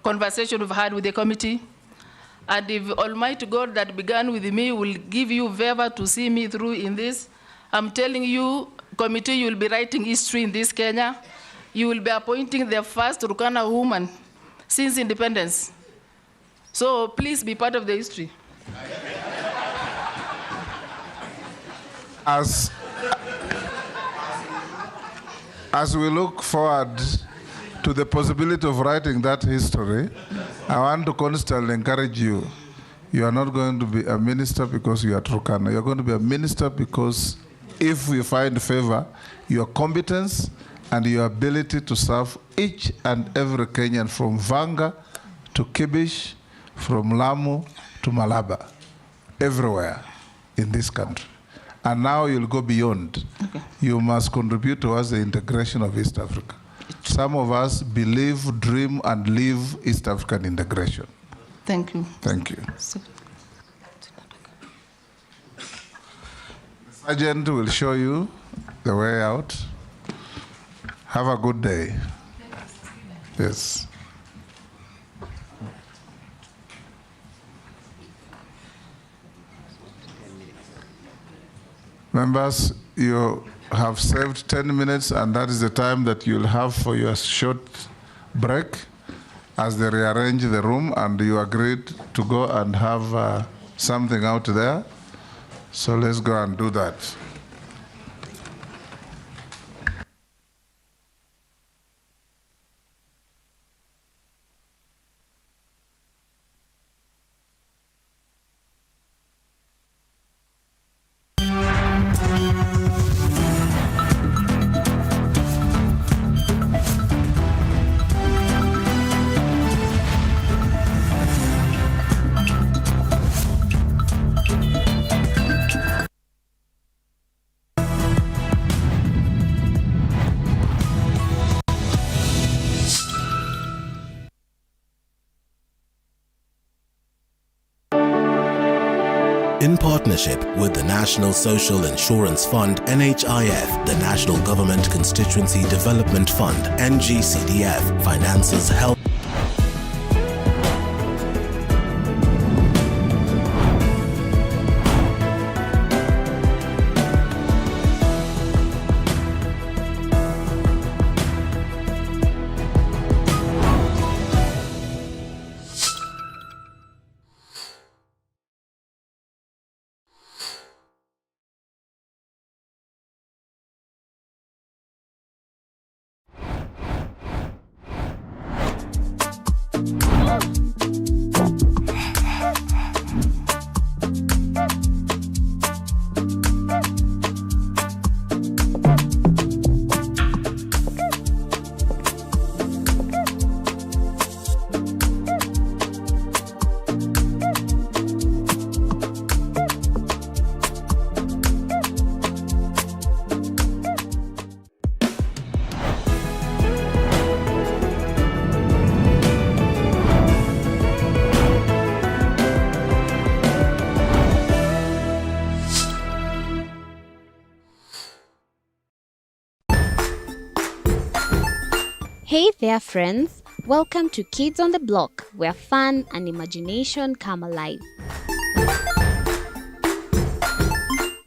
conversation we've had with the committee. And if Almighty God that began with me will give you favor to see me through in this, I'm telling you, committee, you will be writing history in this Kenya. You will be appointing the first Turkana woman since independence. So please be part of the history. As we look forward to the possibility of writing that history, I want to constantly encourage you. You are not going to be a minister because you are Turkana. You are going to be a minister because if we find favor, your competence and your ability to serve each and every Kenyan from Vanga to Kibish, from Lamu to Malaba, everywhere in this country. And now you'll go beyond. Okay. You must contribute towards the integration of East Africa. Some of us believe, dream, and live East African integration. Thank you. Thank you. The sergeant will show you the way out. Have a good day. Yes. Members, you have saved 10 minutes, and that is the time that you'll have for your short break as they rearrange the room, and you agreed to go and have something out there. So let's go and do that. In partnership with the National Social Insurance Fund, NHIF, the National Government Constituency Development Fund, NGCDF, finances health. Hey there friends, welcome to Kids on the Block, where fun and imagination come alive.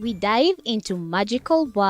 We dive into magical worlds